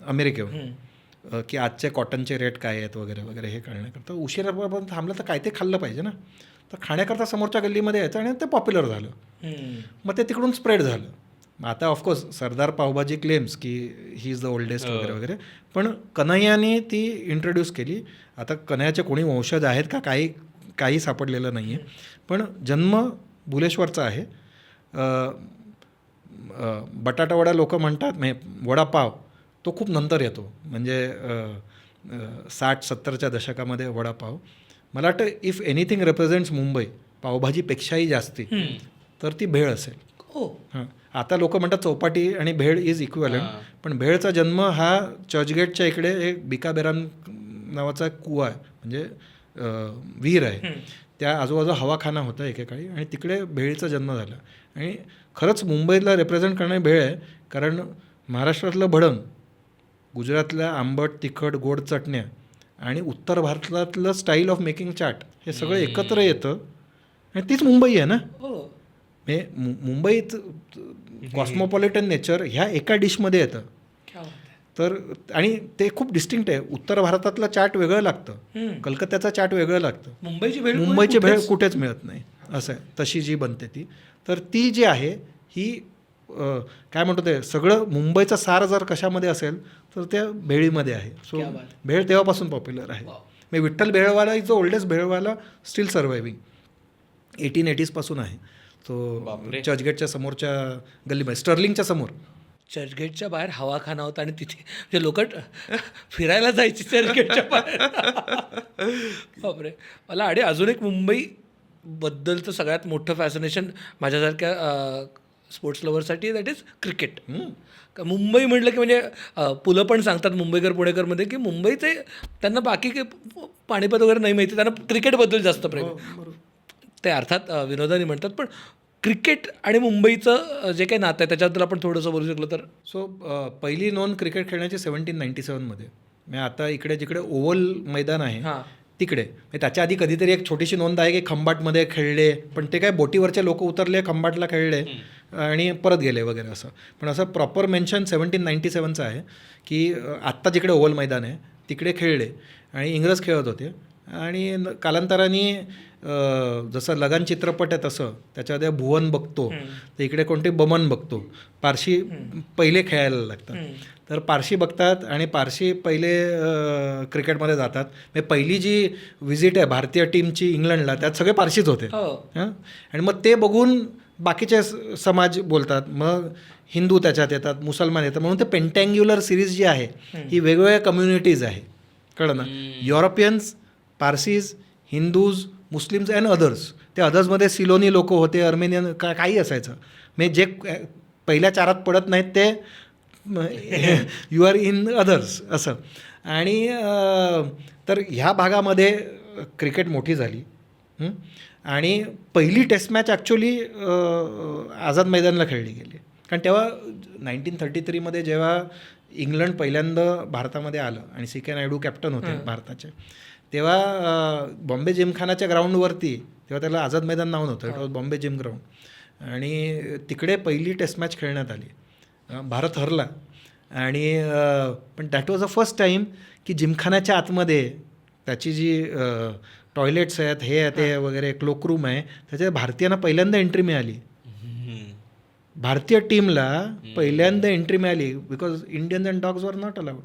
अमेरिकेहून की आजचे कॉटनचे रेट काय आहेत वगैरे वगैरे हे कळण्याकरता. उशिरापर्यंत थांबलं तर काय ते खाल्लं पाहिजे ना. तर खाण्याकरता समोरच्या गल्लीमध्ये यायचं आणि ते पॉप्युलर झालं. मग ते तिकडून स्प्रेड झालं. मग आता ऑफकोर्स सरदार पावभाजी क्लेम्स की ही इज द ओल्डेस्ट वगैरे वगैरे, पण कन्हैयाने ती इंट्रोड्यूस केली. आता कन्हैयाचे कोणी वंशज आहेत का काही सापडलेलं नाही आहे, पण जन्म भुलेश्वरचा आहे. बटाटा वडा लोक म्हणतात, म्हणजे वडापाव तो खूप नंतर येतो, म्हणजे 60-70च्या दशकामध्ये वडापाव. मला वाटतं इफ एनिथिंग रिप्रेझेंट्स मुंबई पावभाजीपेक्षाही जास्ती तर ती भेळ असेल. हां, आता लोक म्हणतात चौपाटी आणि भेळ इज इक्विव्हॅलंट, पण भेळचा जन्म हा चर्चगेटच्या इकडे एक बिकाबेराम नावाचा कुवा आहे, म्हणजे विहीर आहे, त्या आजूबाजूला हवाखाना होता एकेकाळी, आणि तिकडे भेळीचा जन्म झाला. आणि खरंच मुंबईला रिप्रेझेंट करणारी भेळ आहे, कारण महाराष्ट्रातलं भडंग, गुजरातल्या आंबट तिखट गोड चटण्या आणि उत्तर भारतातलं स्टाईल ऑफ मेकिंग चाट हे सगळं एकत्र येतं, आणि तीच मुंबई आहे ना. म्हणजे मुंबईत कॉस्मोपॉलिटन नेचर ह्या एका डिशमध्ये येतं. तर आणि ते खूप डिस्टिंक्ट आहे. उत्तर भारतातलं चाट वेगळं लागतं, कलकत्त्याचा चाट वेगळं लागतं, मुंबईची भेळ कुठेच मिळत नाही असं आहे. तशी जी बनते ती, तर ती जी आहे ही काय म्हणतो ते सगळं मुंबईचा सार जर कशामध्ये असेल तर त्या भेळीमध्ये आहे. सो भेळ तेव्हापासून पॉप्युलर आहे. म्हणजे Vitthal Bhelwala is the oldest bhelwala still surviving. 1880s पासून आहे तो. चर्चगेटच्या समोरच्या गल्लीमध्ये, स्टर्लिंगच्या समोर. चर्चगेटच्या बाहेर हवाखाना होता आणि तिथे म्हणजे लोक फिरायला जायची चर्चगेटच्या बाहेर. बापरे. मला आणि अजून एक मुंबईबद्दलचं सगळ्यात मोठं फॅसिनेशन माझ्यासारख्या स्पोर्ट्स लवरसाठी, दॅट इज क्रिकेट. मुंबई म्हटलं की म्हणजे पुलं पण सांगतात मुंबईकर पुणेकरमध्ये की मुंबईचे त्यांना बाकी पानिपत वगैरे नाही माहिती, त्यांना क्रिकेटबद्दल जास्त प्रेम आहे. ते अर्थात विनोदाने म्हणतात, पण क्रिकेट आणि मुंबईचं जे काही नातं आहे त्याच्याबद्दल आपण थोडंसं बोलू शकलो तर. सो पहिली नोंद क्रिकेट खेळण्याची 1797मध्ये. म्हणजे आता इकडे जिकडे ओव्हल मैदान आहे हां. तिकडे. म्हणजे त्याच्या आधी कधीतरी एक छोटीशी नोंद आहे की खंबाटमध्ये खेळले, पण ते काय बोटीवरचे लोक उतरले, खंबाटला खेळले आणि परत गेले वगैरे असं. पण असं प्रॉपर मेन्शन 1797चं आहे की आत्ता जिकडे ओव्हल मैदान आहे तिकडे खेळले आणि इंग्रज खेळत होते. आणि कालांतराने जसं लगान चित्रपट आहे तसं त्याच्यामध्ये भुवन बघतो, तर इकडे कोणते बमन बघतो. पारशी पहिले खेळायला लागतात, तर पारशी बघतात आणि पारशी पहिले क्रिकेटमध्ये जातात. म्हणजे पहिली जी व्हिजिट आहे भारतीय टीमची इंग्लंडला त्यात सगळे पारशीच होते. हां, आणि मग ते बघून बाकीचे समाज बोलतात, मग हिंदू त्याच्यात येतात, मुसलमान येतात. म्हणून ते पेंटँग्युलर सिरीज जी आहे ही वेगवेगळ्या कम्युनिटीज आहे, कळलं ना. Europeans, Parsis, Hindus, Muslims and others. ते अदर्समध्ये सिलोनी लोक होते, अर्मेनियन, काही असायचं. म्हणजे जे पहिल्या चारात पडत नाहीत ते यू आर इन अदर्स असं. आणि तर ह्या भागामध्ये क्रिकेट मोठी झाली. आणि पहिली टेस्ट मॅच ॲक्च्युली आझाद मैदानला खेळली गेली. कारण तेव्हा 1933मध्ये जेव्हा इंग्लंड पहिल्यांदा भारतामध्ये आलं आणि सी के नायडू कॅप्टन होते भारताचे, तेव्हा बॉम्बे जिमखानाच्या ग्राउंडवरती, तेव्हा त्याला आझाद मैदान नाव नव्हतं, it was Bombay gym ground. आणि तिकडे पहिली टेस्ट मॅच खेळण्यात आली. भारत हरला. आणि पण that was a first time की जिमखान्याच्या आतमध्ये त्याची जी टॉयलेट्स आहेत, हे आहे ते वगैरे, क्लोकरूम आहे, त्याच्यात भारतीयांना पहिल्यांदा एंट्री मिळाली. भारतीय टीमला पहिल्यांदा एंट्री मिळाली because Indians and dogs were not allowed.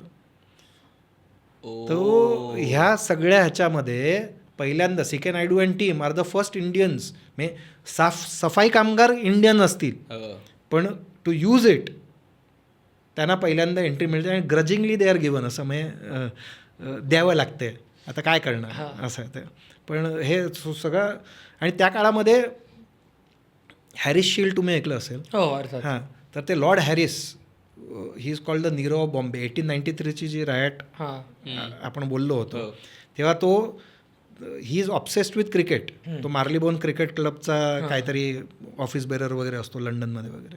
तो ह्या सगळ्या ह्याच्यामध्ये पहिल्यांदा C K Naidu and team are the first Indians. म्हणजे सफाई कामगार इंडियन असतील, पण टू यूज इट त्यांना पहिल्यांदा एंट्री मिळते. आणि ग्रजिंगली दे आर गिवन, असं म्हणजे द्यावं लागते, आता काय करणार असं आहे ते. पण हे सगळं. आणि त्या काळामध्ये हॅरिस शील्ड तुम्ही ऐकलं असेल. हां, तर ते lord Harris, he is called the Nero of Bombay. 1893ची जी रायट आपण बोललो होतो, तेव्हा तो he is obsessed with cricket. तो मार्लीबोन क्रिकेट क्लबचा काहीतरी ऑफिस बेरर वगैरे असतो लंडनमध्ये वगैरे.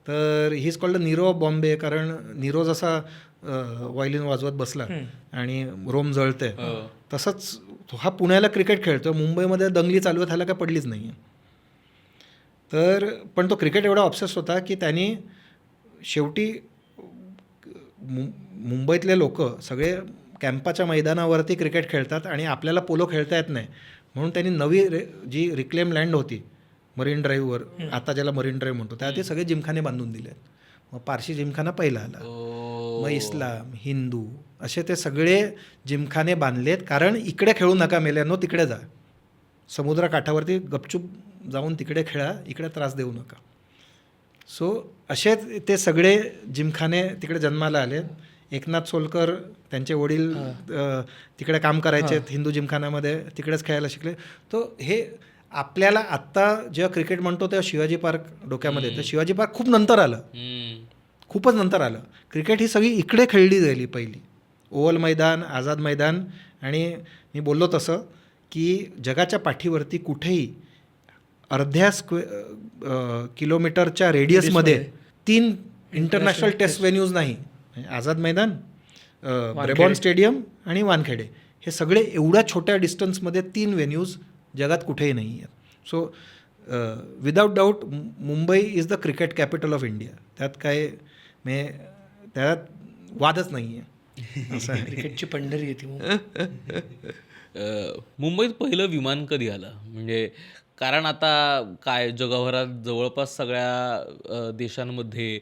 तर he is called the Nero of Bombay, कारण नीरो जसा व्हायलिन वाजवत बसला आणि रोम जळते, तसंच हा पुण्याला क्रिकेट खेळतो. मुंबईमध्ये दंगली चालू व्हायला काय पडलीच नाही. तर पण तो क्रिकेट एवढा ऑब्सेस होता की त्यांनी शेवटी मुंबईतले लोक सगळे कॅम्पाच्या मैदानावरती क्रिकेट खेळतात आणि आपल्याला पोलो खेळता येत नाही, म्हणून त्यांनी नवी जी रिक्लेम लँड होती मरीन ड्राईव्हवर, आता ज्याला मरीन ड्राईव्ह म्हणतो, त्या ते सगळे जिमखाने बांधून दिले. मग पारशी जिमखाना पहिला आला, मग इस्लाम, हिंदू असे ते सगळे जिमखाने बांधलेत. कारण इकडे खेळू नका मेल्यानो, तिकडे जा, समुद्रकाठावरती गपचूप जाऊन तिकडे खेळा, इकडे त्रास देऊ नका. सो असेच ते सगळे जिमखाने तिकडे जन्माला आले. एकनाथ सोलकर त्यांचे वडील तिकडे काम करायचे हिंदू जिमखान्यामध्ये, तिकडेच खेळायला शिकले. तो हे आपल्याला आत्ता जेव्हा क्रिकेट म्हणतो तेव्हा शिवाजी पार्क डोक्यामध्ये येतं. शिवाजी पार्क खूप नंतर आलं, खूपच नंतर आलं. क्रिकेट ही सगळी इकडे खेळली गेली पहिली. ओव्हल मैदान, आझाद मैदान. आणि मी बोललो तसं की जगाच्या पाठीवरती कुठेही अर्ध्या किलोमीटरच्या रेडियसमध्ये 3 इंटरनॅशनल टेस्ट व्हेन्यूज नाही. आझाद मैदान, ब्रेबॉर्न स्टेडियम आणि वानखेडे, हे सगळे एवढ्या छोट्या डिस्टन्समध्ये 3 व्हेन्यूज जगात कुठेही नाही आहेत. So without doubt Mumbai is the cricket capital of India. त्यात काय म्हणजे त्यात वादच नाही आहे. असं आहे. क्रिकेटची पंढरी येते. मुंबईत पहिलं विमान कधी आलं? म्हणजे कारण आता काय जगभरात जवळपास सगळ्या देशांमध्ये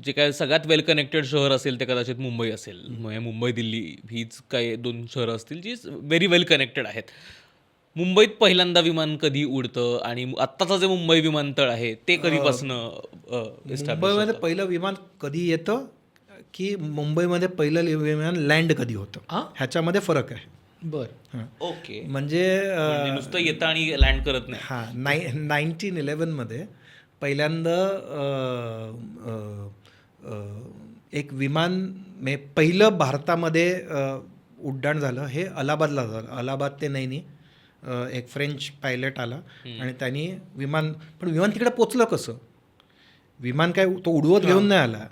जे काय सगळ्यात वेल कनेक्टेड शहर असेल ते कदाचित मुंबई असेल. म्हणजे मुंबई दिल्ली हीच काही 2 शहरं असतील जी व्हेरी वेल कनेक्टेड आहेत. मुंबईत पहिल्यांदा विमान कधी उडतं आणि आत्ताचं जे मुंबई विमानतळ आहे ते कधीपासनं मुंबईमध्ये पहिलं विमान कधी येतं की मुंबईमध्ये पहिलं विमान लँड कधी होतं, ह्याच्यामध्ये फरक आहे. बरं, ओके. म्हणजे नुसतं येतं आणि लँड करत नाही. हां, 1911मध्ये पहिल्यांदा एक विमान पहिलं भारतामध्ये उड्डाण झालं हे अलाहाबादला झालं. अलाहाबाद ते नैनी एक फ्रेंच पायलट आला आणि त्यांनी विमान तिकडे पोचलं कसं? विमान काय तो उडवत घेऊन नाही आला,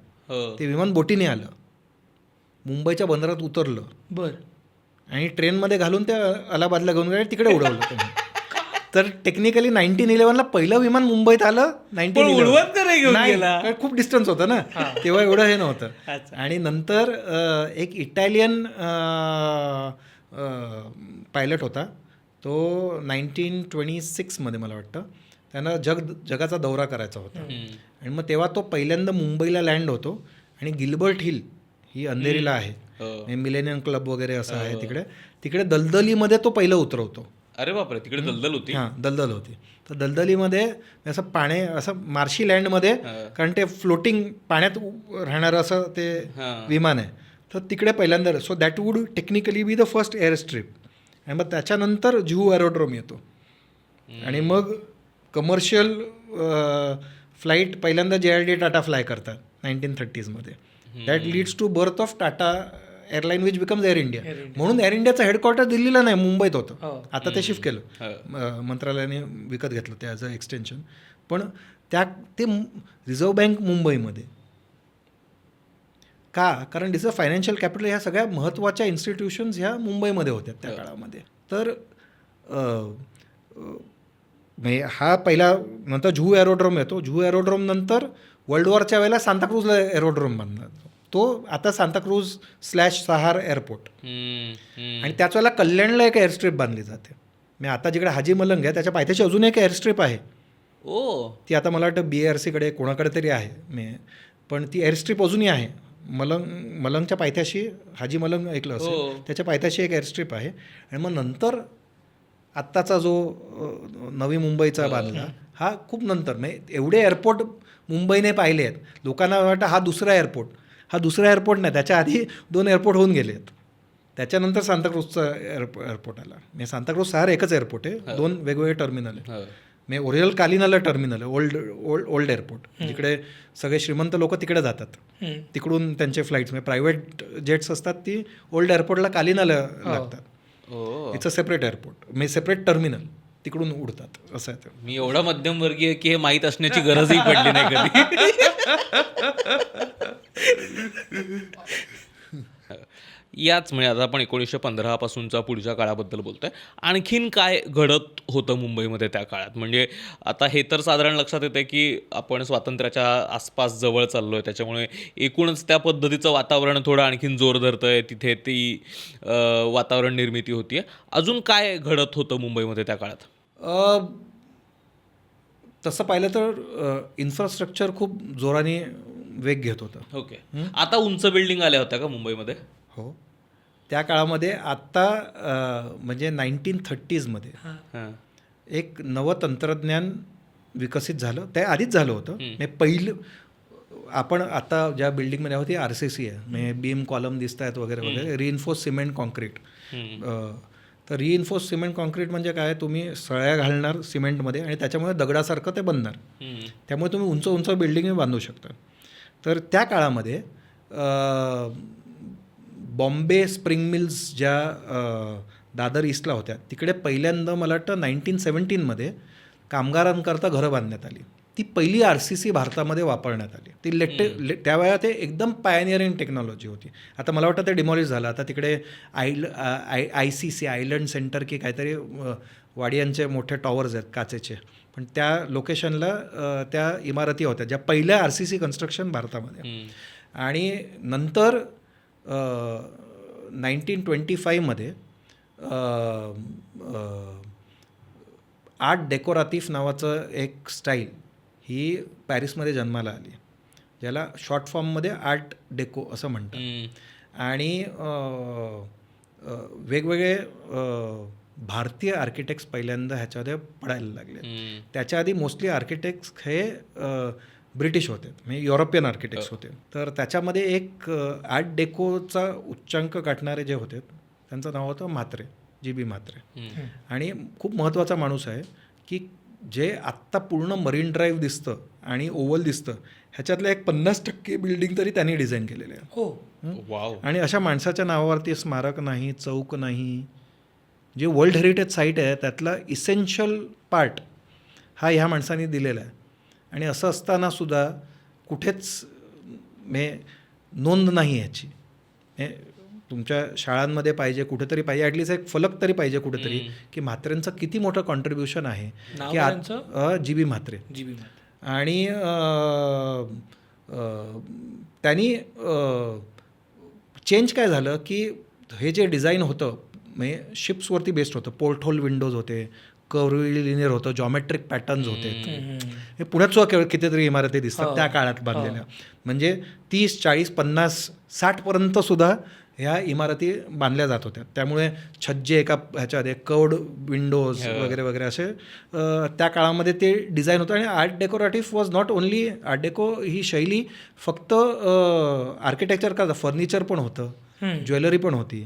ते विमान बोटीने आलं, मुंबईच्या बंदरात उतरलं बरं. आणि ट्रेनमध्ये घालून त्या अलाहाबादला घेऊन गेले, तिकडे उडवलं त्यांनी. तर टेक्निकली 1911ला पहिलं विमान मुंबईत आलं. उडवत का नाही घेऊन गेला? कारण खूप डिस्टन्स होतं ना तेव्हा, एवढं हे नव्हतं. आणि नंतर एक इटालियन पायलट होता, तो 1926मध्ये मला वाटतं, त्यांना जगाचा दौरा करायचा होता. आणि मग तेव्हा तो पहिल्यांदा मुंबईला लँड होतो आणि गिल्बर्ट हिल ही अंधेरीला आहे, मिलेनियम क्लब वगैरे असं आहे तिकडे दलदलीमध्ये तो पहिलं उतरवतो. अरे बापरे, तिकडे दलदल होती? हां, दलदल होती. तर दलदलीमध्ये असं असं मार्शी लँडमध्ये, कारण ते फ्लोटिंग पाण्यात राहणारं असं ते विमान आहे, तर तिकडे पहिल्यांदा. So that would technically be the first air strip. आणि मग त्याच्यानंतर जुहू एरोड्रोम येतो आणि मग कमर्शियल फ्लाईट पहिल्यांदा JRD टाटा फ्लाय करतात 1930मध्ये. That leads to birth of Tata airline which becomes Air India. म्हणून एअर इंडियाचं हेडक्वार्टर दिल्लीला नाही, मुंबईत होतं. आता ते शिफ्ट केलं, मंत्रालयाने विकत घेतलं ते ॲज अ एक्सटेन्शन. पण ते रिझर्व्ह बँक मुंबईमध्ये का? कारण डिस अ फायनान्शियल कॅपिटल. ह्या सगळ्या महत्त्वाच्या इन्स्टिट्यूशन्स ह्या मुंबईमध्ये होत्या त्या काळामध्ये. तर म्हणजे हा पहिला, नंतर जुहू एरोड्रोम येतो. जुहू एरोड्रोम नंतर वर्ल्ड वॉरच्या वेळेला सांताक्रूजला एरोड्रोम बांधला, तो आता सांताक्रूज/सहार एअरपोर्ट. आणि त्याच वेळेला कल्याणला एक एअरस्ट्रीप बांधली जाते. म्हणजे आता जिकडे हाजी मलंग आहे त्याच्या पायथ्याशी अजून एक एअरस्ट्रीप आहे. ती आता मला वाटतं BARCकडे कोणाकडे तरी आहे, पण ती एअरस्ट्रीप अजूनही आहे. मलंगच्या पायथ्याशी, हाजी मलंग ऐकलं असेल, त्याच्या पायथ्याशी एक एअरस्ट्रीप आहे. आणि मग नंतर आत्ताचा जो नवी मुंबईचा बांधला हा खूप नंतर. म्हणजे एवढे एअरपोर्ट मुंबईने पाहिले आहेत. लोकांना वाटतं हा दुसरा एअरपोर्ट नाही, त्याच्या आधी 2 एअरपोर्ट होऊन गेले आहेत. त्याच्यानंतर सांताक्रूजचा एअरपोर्ट आला. म्हणजे सांताक्रूज सहार एकच एअरपोर्ट आहे, 2 वेगवेगळे टर्मिनल आहे. म्हणजे ओरिजिनल कालिनाला टर्मिनल आहे, ओल्ड एअरपोर्ट, जिकडे सगळे श्रीमंत लोक तिकडे जातात, तिकडून त्यांचे फ्लाईट्स म्हणजे प्रायव्हेट जेट्स असतात, ती ओल्ड एअरपोर्टला कालिनाला लागतात. इट्स अ सेपरेट एअरपोर्ट, म्हणजे सेपरेट टर्मिनल, तिकडून उडतात असं आहे. मी एवढा मध्यमवर्गीय की हे माहीत असण्याची गरजही पडली नाही कधी. याच म्हणजे आता आपण 1915 पासूनचा पुढच्या काळाबद्दल बोलतोय. आणखीन काय घडत होतं मुंबईमध्ये त्या काळात? म्हणजे आता हे तर साधारण लक्षात येतं की आपण स्वातंत्र्याच्या आसपास जवळ चाललोय, त्याच्यामुळे एकूणच त्या पद्धतीचं वातावरण थोडं आणखीन जोर धरतंय, तिथे ती वातावरण निर्मिती होतीये. अजून काय घडत होतं मुंबईमध्ये त्या काळात? तसं पाहिलं तर इन्फ्रास्ट्रक्चर खूप जोराने वेग घेत होतं. ओके. आता उंच बिल्डिंग आल्या होत्या का मुंबईमध्ये? हो, त्या काळामध्ये आत्ता म्हणजे 1930मध्ये एक नवं तंत्रज्ञान विकसित झालं. त्या आधीच झालं होतं. म्हणजे पहिलं आपण आता ज्या बिल्डिंगमध्ये आहोत ती RCC आहे, म्हणजे बीम कॉलम दिसत आहेत वगैरे वगैरे, रिइन्फोर्स सिमेंट कॉन्क्रीट. तर रिइन्फोर्स सिमेंट कॉन्क्रीट म्हणजे काय? तुम्ही सळ्या घालणार सिमेंटमध्ये आणि त्याच्यामुळे दगडासारखं ते बनणार, त्यामुळे तुम्ही उंच उंच बिल्डिंग बांधू शकता. तर त्या काळामध्ये बॉम्बे स्प्रिंग मिल्स ज्या दादर ईस्टला होत्या, तिकडे पहिल्यांदा मला वाटतं 1917मध्ये कामगारांकरता घरं बांधण्यात आली. ती पहिली RCC भारतामध्ये वापरण्यात आली. ती त्यावेळेला ते एकदम पायनियरिंग टेक्नॉलॉजी होती. आता मला वाटतं ते डिमॉलिश झालं. आता तिकडे ICC आयलंड सेंटर की काहीतरी वाडियांचे मोठे टॉवर्स आहेत काचेचे, पण त्या लोकेशनला त्या इमारती होत्या ज्या पहिल्या RCC कन्स्ट्रक्शन भारतामध्ये. आणि नंतर 1925मध्ये आर्ट डेकोरातिफ नावाचं एक स्टाईल ही पॅरिसमध्ये जन्माला आली, ज्याला शॉर्ट फॉर्ममध्ये आर्ट डेको असं म्हणतात. आणि वेगवेगळे भारतीय आर्किटेक्ट्स पहिल्यांदा ह्याच्यामध्ये पडायला लागले. त्याच्या आधी मोस्टली आर्किटेक्ट्स हे ब्रिटिश होते, म्हणजे युरोपियन आर्किटेक्ट्स होते. तर त्याच्यामध्ये एक आर्ट डेकोचा उच्चांक गाठणारे जे होते त्यांचं नाव होतं म्हात्रे, GB म्हात्रे. आणि खूप महत्त्वाचा माणूस आहे की जे आत्ता पूर्ण मरीन ड्राईव्ह दिसतं आणि ओव्हल दिसतं ह्याच्यातलं एक 50% बिल्डिंग तरी त्यांनी डिझाईन केलेलं आहे. हो. वाव. आणि अशा माणसाच्या नावावरती स्मारक नाही, चौक नाही, जे वर्ल्ड हेरिटेज साईट आहे त्यातला इसेन्शियल पार्ट हा ह्या माणसाने दिलेला आहे. आणि असं असतानासुद्धा कुठेच नोंद नाही ह्याची. तुमच्या शाळांमध्ये पाहिजे, कुठेतरी पाहिजे, ॲटलिस्ट एक फलक तरी पाहिजे कुठेतरी की म्हात्रेंचं किती मोठं कॉन्ट्रीब्युशन आहे. नाव की काय त्यांचं? G B Mhatre. GB. आणि त्यांनी चेंज काय झालं की हे जे डिझाईन होतं म्हणजे शिप्सवरती बेस्ड होतं. पोर्ट होल विंडोज होते, कर्व्हिलिनियर होतं, जॉमेट्रिक पॅटर्न्स होते. हे पुण्यात सुद्धा कितीतरी इमारती दिसतात त्या काळात बांधलेल्या. म्हणजे 30, 40, 50, 60पर्यंत सुद्धा ह्या इमारती बांधल्या जात होत्या. त्यामुळे छज्जे एका ह्याच्यामध्ये कर्व्ड विंडोज वगैरे वगैरे असे त्या काळामध्ये ते डिझाईन होतं. आणि art decorative was not only art deco ही शैली फक्त आर्किटेक्चर का, फर्निचर पण होतं, ज्वेलरी पण होती.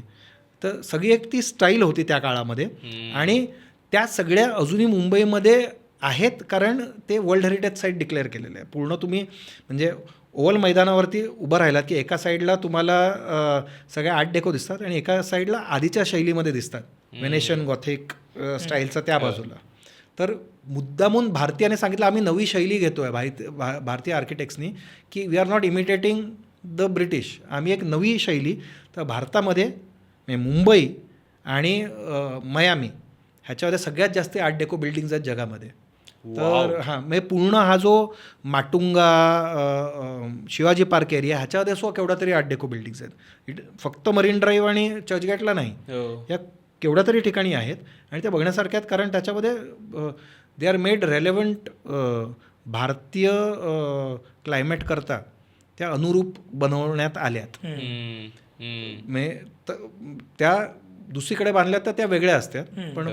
तर सगळी एक ती स्टाईल होती त्या काळामध्ये. आणि त्या सगळ्या अजूनही मुंबईमध्ये आहेत कारण ते वर्ल्ड हेरिटेज साईट डिक्लेअर केलेलं आहे. पूर्ण तुम्ही म्हणजे ओव्हल मैदानावरती उभं राहिलात की एका साईडला तुम्हाला सगळ्या आर्ट डेको दिसतात आणि एका साईडला आधीच्या शैलीमध्ये दिसतात, वेनेशियन गॉथिक स्टाईलचं त्या बाजूला. तर मुद्दामून भारतीयाने सांगितलं आम्ही नवी शैली घेतो आहे भारतीय आर्किटेक्ट्सनी की we are not imitating the British, आम्ही एक नवी शैली. तर भारतामध्ये मुंबई आणि मयामी ह्याच्यामध्ये सगळ्यात जास्त आर्ट डेको बिल्डिंग्स आहेत जगामध्ये. तर हां, म्हणजे पूर्ण हा जो माटुंगा, शिवाजी पार्क एरिया ह्याच्यामध्ये सुद्धा केवढा तरी आर्ट डेको बिल्डिंग्स आहेत. फक्त मरीन ड्राईव्ह आणि चर्चगेटला नाही, या केवढ्या तरी ठिकाणी आहेत. आणि त्या बघण्यासारख्या आहेत कारण त्याच्यामध्ये दे आर मेड रेलेवंट भारतीय क्लायमेटकरता त्या अनुरूप बनवण्यात आल्यात. म्हणजे त्या दुसरीकडे बांधल्या तर त्या वेगळ्या असतात. पण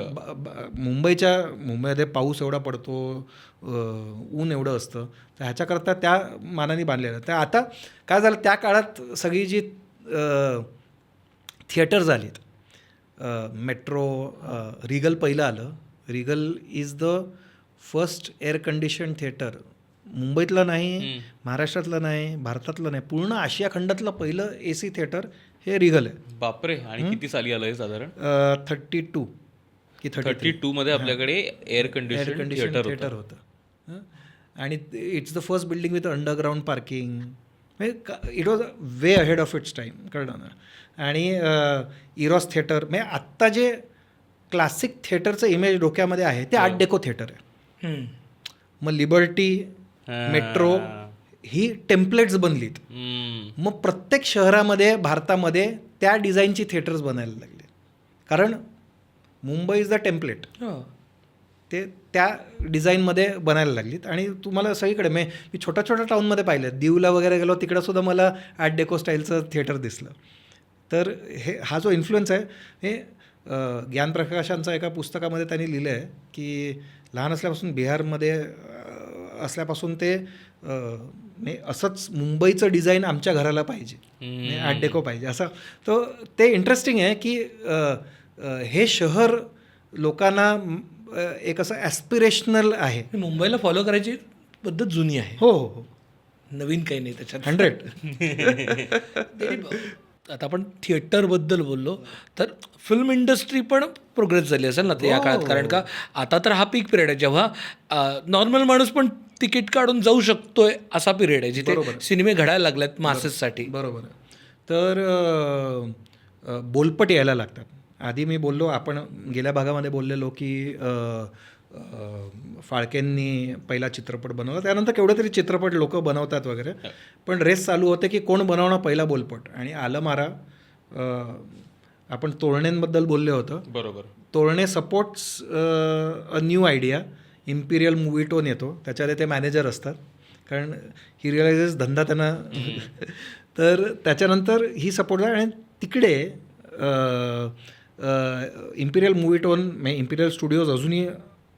मुंबईमध्ये पाऊस एवढा पडतो, ऊन एवढं असतं, तर ह्याच्याकरता त्या मानाने बांधलेलं. तर आता काय झालं, त्या काळात सगळी जी थिएटर्स आलीत, मेट्रो, रिगल पहिलं आलं. Regal is the first air condition theatre. मुंबईतलं नाही, महाराष्ट्रातलं नाही, भारतातलं नाही, पूर्ण आशिया खंडातलं पहिलं AC थिएटर हे रिगल आहे. बापरे. आणि किती साली आलं हे साधारण? 32 की 32 मध्ये आपल्याकडे एअर कंडिशन थिएटर होतं. आणि it's the first building with underground parking. It was way ahead of its time, कळलं ना. आणि इरॉस थिएटर, म्हणजे आत्ता जे क्लासिक थिएटरचं इमेज डोक्यामध्ये आहे ते आर्ट डेको थिएटर आहे. मग लिबर्टी, मेट्रो ही टेम्पलेट्स बनलीत. मग प्रत्येक शहरामध्ये भारतामध्ये त्या डिझाईनची थिएटर्स बनायला लागले कारण मुंबई इज द टेम्पलेट. ते त्या डिझाईनमध्ये बनायला लागलीत. आणि तुम्हाला सगळीकडे मी छोट्या छोट्या टाऊनमध्ये पाहिलं, दीवला वगैरे गेलो तिकडंसुद्धा मला आर्ट डेको स्टाईलचं थिएटर दिसलं. तर हा जो इन्फ्लुएन्स आहे हे ज्ञानप्रकाशांचा एका पुस्तकामध्ये त्यांनी लिहिलं आहे की लहान असल्यापासून बिहारमध्ये असल्यापासून ते असंच मुंबईचं डिझाईन आमच्या घराला पाहिजे, आर्ट डेको पाहिजे असं. तर ते इंटरेस्टिंग आहे की हे शहर लोकांना एक असं ॲस्पिरेशनल आहे. मुंबईला फॉलो करायची पद्धत जुनी आहे. हो हो हो, नवीन काही नाही त्याच्यात. 100. आता आपण थिएटरबद्दल बोललो तर फिल्म इंडस्ट्री पण प्रोग्रेस झाली असेल ना ते या काळात. कारण का आता तर हा पीक पिरियड आहे जेव्हा नॉर्मल माणूस पण तिकीट काढून जाऊ शकतोय असा पिरियड आहे जिथे सिनेमे घडायला लागल्यात मासेससाठी. बरोबर. तर बोलपट यायला लागतात. आधी मी बोललो, आपण गेल्या भागामध्ये बोललेलो की फाळकेंनी पहिला चित्रपट बनवला, त्यानंतर केवढे तरी चित्रपट लोक बनवतात वगैरे, पण रेस चालू होते की कोण बनवणार पहिला बोलपट. आणि आलं मारा. आपण तोरणेंबद्दल बोलले होतं. बरोबर. तोरणे supports a new idea. Imperial movie tone येतो, त्याच्यामध्ये ते मॅनेजर असतात कारण ही रिअलायझेस धंदा त्यांना. तर त्याच्यानंतर ही सपोर्ट झाली. आणि तिकडे इम्पिरियल मूवी टोन म्हणजे इम्पिरियल स्टुडिओज अजूनही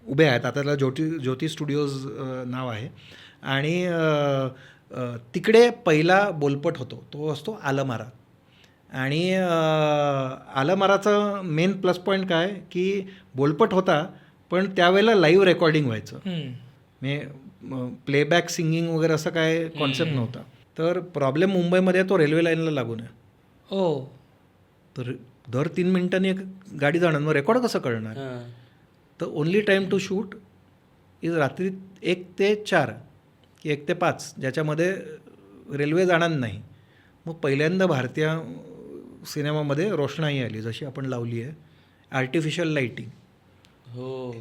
उभे आहेत. आता त्याला ज्योती स्टुडिओज नाव आहे. आणि तिकडे पहिला बोलपट होतो तो असतो आलमारा. आणि आलमाराचं मेन प्लस पॉईंट काय की बोलपट होता पण त्यावेळेला लाईव्ह रेकॉर्डिंग व्हायचं. म्हणजे प्लेबॅक सिंगिंग वगैरे असं काय कॉन्सेप्ट नव्हता. तर प्रॉब्लेम मुंबईमध्ये तो रेल्वे लाईनला लागून आहे. हो. तर दर 3 मिनिटांनी एक गाडी जाणार, मग रेकॉर्ड कसं करणार? तर only time to shoot is रात्री 1 ते 4 की 1 ते 5, ज्याच्यामध्ये रेल्वे जाणार नाही. मग पहिल्यांदा भारतीय सिनेमामध्ये रोषणाई आली, जशी आपण लावली आहे, आर्टिफिशियल लाईटिंग. हो.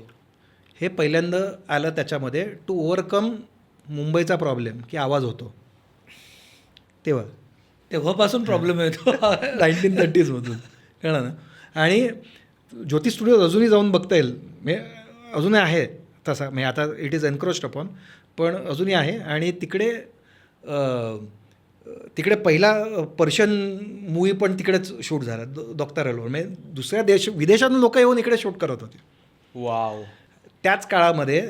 हे पहिल्यांदा आलं त्याच्यामध्ये टू ओव्हरकम मुंबईचा प्रॉब्लेम की आवाज होतो तेव्हापासून प्रॉब्लेम येतो. 1930मधून, कळलं ना. आणि ज्योती स्टुडिओ अजूनही जाऊन बघता येईल, म्हणजे अजूनही आहे तसा, म्हणजे आता इट इज एन्क्रोच्ड अपॉन, पण अजूनही आहे. आणि तिकडे पहिला पर्शियन मूवी पण तिकडेच शूट झाला, दोक्तारलवर. म्हणजे दुसऱ्या विदेशातून लोक येऊन इकडे शूट करत होते. वाव. त्याच काळामध्ये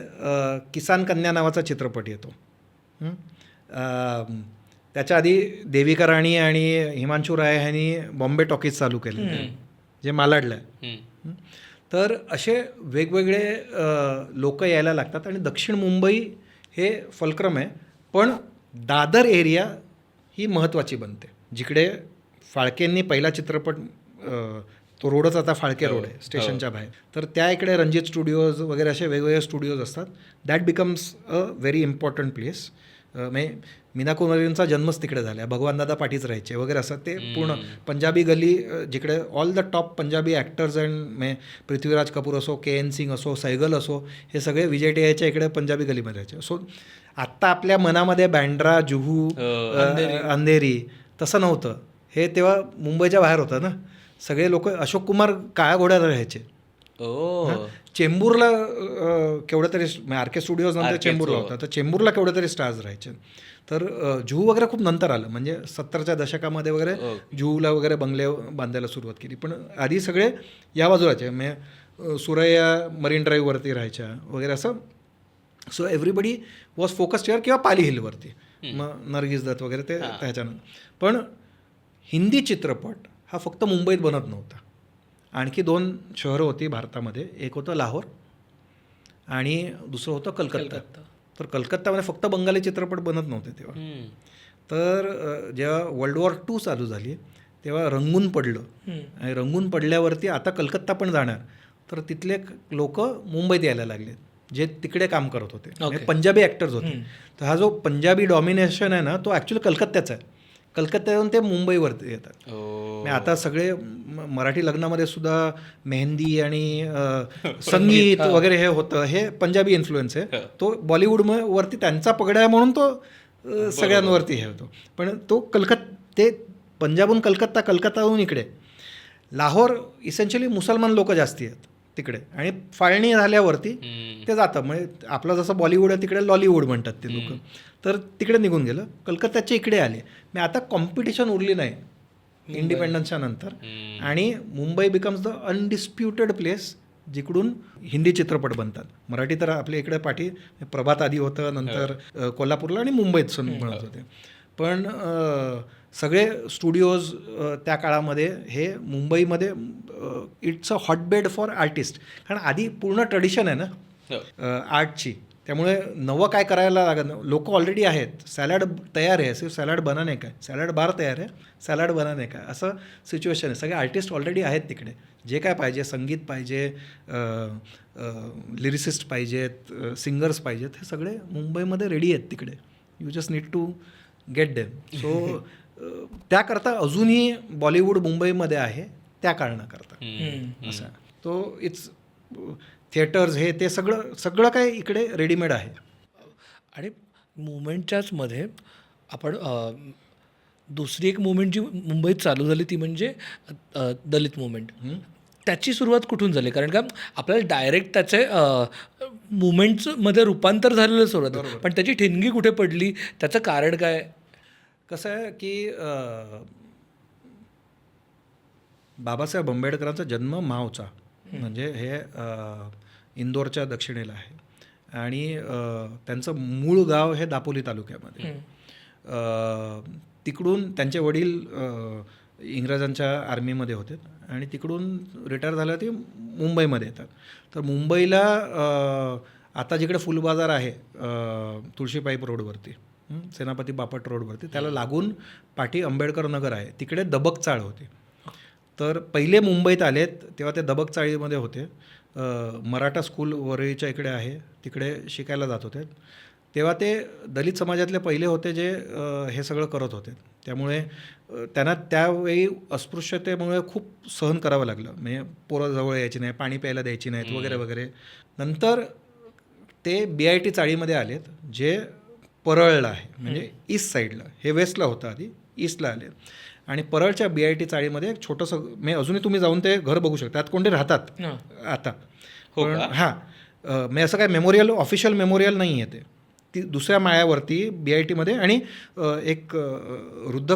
किसान कन्या नावाचा चित्रपट येतो. त्याच्या आधी देविका राणी आणि हिमांशू राय ह्यांनी बॉम्बे टॉकीज चालू केले, जे मालाडला आहे. तर असे वेगवेगळे लोक यायला लागतात. आणि दक्षिण मुंबई हे फलक्रम आहे, पण दादर एरिया ही महत्त्वाची बनते, जिकडे फाळकेंनी पहिला चित्रपट, तो रोडच आता फाळके रोड आहे स्टेशनच्या बाहेर, तर त्या इकडे रणजित स्टुडिओज वगैरे असे वेगवेगळे स्टुडिओज असतात. That becomes a very important place. म्हणजे मीना कुमारींचा जन्मच तिकडे झाला, भगवानदादा पाटीच राहायचे वगैरे, असं ते पूर्ण पंजाबी गली, जिकडे all the top Punjabi actors and म्हणजे पृथ्वीराज कपूर असो, के.एन. सिंग असो, सैगल असो, हे सगळे विजय टीआयच्या इकडे पंजाबी गलीमध्ये राहायचे. सो आत्ता आपल्या मनामध्ये बँड्रा, जुहू, अंधेरी तसं नव्हतं. हे तेव्हा मुंबईच्या बाहेर होतं ना. सगळे लोक, अशोक कुमार काळ्या घोड्याला राहायचे. चेंबूरला केवढं तरी, आर के स्टुडिओज नंतर चेंबूरला होता, तर चेंबूरला केवढं तरी स्टार्स राहायचे. तर जुहू वगैरे खूप नंतर आलं, म्हणजे 70च्या दशकामध्ये वगैरे जुहूला वगैरे बंगले बांधायला सुरुवात केली. पण आधी सगळे या बाजूलाचे, म्हणजे सुरैया मरीन ड्राईव्हवरती राहायच्या वगैरे असं. So everybody was focused here, किंवा पाली हिलवरती, मग नरगिस दत्त वगैरे ते त्याच्यानं. पण हिंदी चित्रपट हा फक्त मुंबईत बनत नव्हता. आणखी 2 शहरं होती भारतामध्ये, एक होतं लाहोर आणि दुसरं होतं कलकत्ता. तर कलकत्तामध्ये फक्त बंगाली चित्रपट बनत नव्हते तेव्हा. तर जेव्हा वर्ल्ड वॉर II चालू झाली तेव्हा रंगून पडलं, आणि रंगून पडल्यावरती आता कलकत्ता पण जाणार, तर तिथले लोक मुंबईत यायला लागले, जे तिकडे काम करत होते, म्हणजे पंजाबी ॲक्टर्स होते. तर हा जो पंजाबी डॉमिनेशन आहे ना, तो ॲक्च्युली कलकत्त्याचा आहे. कलकत्त्याहून ते मुंबईवरती येतात. आता सगळे मराठी लग्नामध्ये सुद्धा मेहंदी आणि संगीत वगैरे हे होतं, हे पंजाबी इन्फ्लुएन्स आहे. तो बॉलिवूडवरती त्यांचा पगडा आहे म्हणून तो सगळ्यांवरती हे होतो. पण तो ते पंजाबहून कलकत्ता, कलकत्ताहून इकडे लाहोर, इसेन्शियली मुसलमान लोक जास्ती आहेत तिकडे, आणि फाळणी झाल्यावरती ते जातं. म्हणजे आपलं जसं बॉलिवूड आहे तिकडे लॉलिवूड म्हणतात ते लोक, तर तिकडे निघून गेलं, कलकत्त्याच्या इकडे आले. मी आता कॉम्पिटिशन उरली नाही इंडिपेंडन्सच्या नंतर, आणि Mumbai becomes the undisputed place जिकडून हिंदी चित्रपट बनतात. मराठी तर आपल्या इकडे पाठी प्रभात आधी होतं, नंतर कोल्हापूरला आणि मुंबईत बनत होते. पण सगळे स्टुडिओज त्या काळामध्ये हे मुंबईमध्ये, it's a hotbed for artist. कारण आधी पूर्ण ट्रेडिशन आहे ना आर्टची, त्यामुळे नवं काय करायला लागत नाही. लोक ऑलरेडी आहेत, सॅलड तयार आहे, सिर्फ सॅलड बनाने का, सॅलड बार तयार आहे, सॅलड बनाने का, असं सिच्युएशन आहे. सगळे आर्टिस्ट ऑलरेडी आहेत तिकडे. जे काय पाहिजे, संगीत पाहिजे, लिरिसिस्ट पाहिजेत, सिंगर्स पाहिजेत, हे सगळे मुंबईमध्ये रेडी आहेत तिकडे. You just need to get them. So त्याकरता अजूनही बॉलिवूड मुंबईमध्ये आहे, त्या कारणाकरता असं. तो इट्स थिएटर्स, हे ते सगळं काय इकडे रेडीमेड आहे. आणि मुवमेंटच्याच मध्ये आपण दुसरी एक मुवमेंट जी मुंबईत चालू झाली ती म्हणजे दलित मुवमेंट. त्याची सुरुवात कुठून झाली? कारण का आपल्याला डायरेक्ट त्याचे मुवमेंट्समध्ये रूपांतर झालेलं सुरुवात, पण त्याची ठिणगी कुठे पडली, त्याचं कारण काय? कसं आहे की बाबासाहेब आंबेडकरांचा जन्म मावचा, म्हणजे हे इंदोरच्या दक्षिणेला आहे, आणि त्यांचं मूळ गाव हे दापोली तालुक्यामध्ये. तिकडून त्यांचे वडील इंग्रजांच्या आर्मीमध्ये होते, आणि तिकडून रिटायर झालं ते मुंबईमध्ये येतात. तर मुंबईला आता जिकडे फुलबाजार आहे तुळशीपाईप रोडवरती, सेनापती बापट रोडवरती, त्याला लागून पाठी आंबेडकर नगर आहे, तिकडे दबक चाळ होती. तर पहिले मुंबईत आलेत तेव्हा ते दबक चाळीमध्ये होते. मराठा स्कूल वरळीच्या इकडे आहे, तिकडे शिकायला जात होते. तेव्हा ते दलित समाजातले पहिले होते जे हे सगळं करत होते. त्यामुळे त्यांना त्यावेळी अस्पृश्यतेमुळे खूप सहन करावं लागलं. म्हणजे पोरं जवळ यायची नाही, पाणी प्यायला द्यायची नाहीत वगैरे वगैरे. नंतर ते BIT चाळीमध्ये आलेत, जे परळला आहे, म्हणजे ईस्ट साईडला. हे वेस्टला होतं आधी, ईस्टला आले. आणि परळच्या BIT चाळीमध्ये एक छोटंसं, म्हणजे अजूनही तुम्ही जाऊन ते घर बघू शकता. कोणते राहतात आता. पण हां, म्हणजे असं काय मेमोरियल, ऑफिशियल मेमोरियल नाही आहे ते. ती दुसऱ्या माळ्यावरती BITमध्ये. आणि एक वृद्ध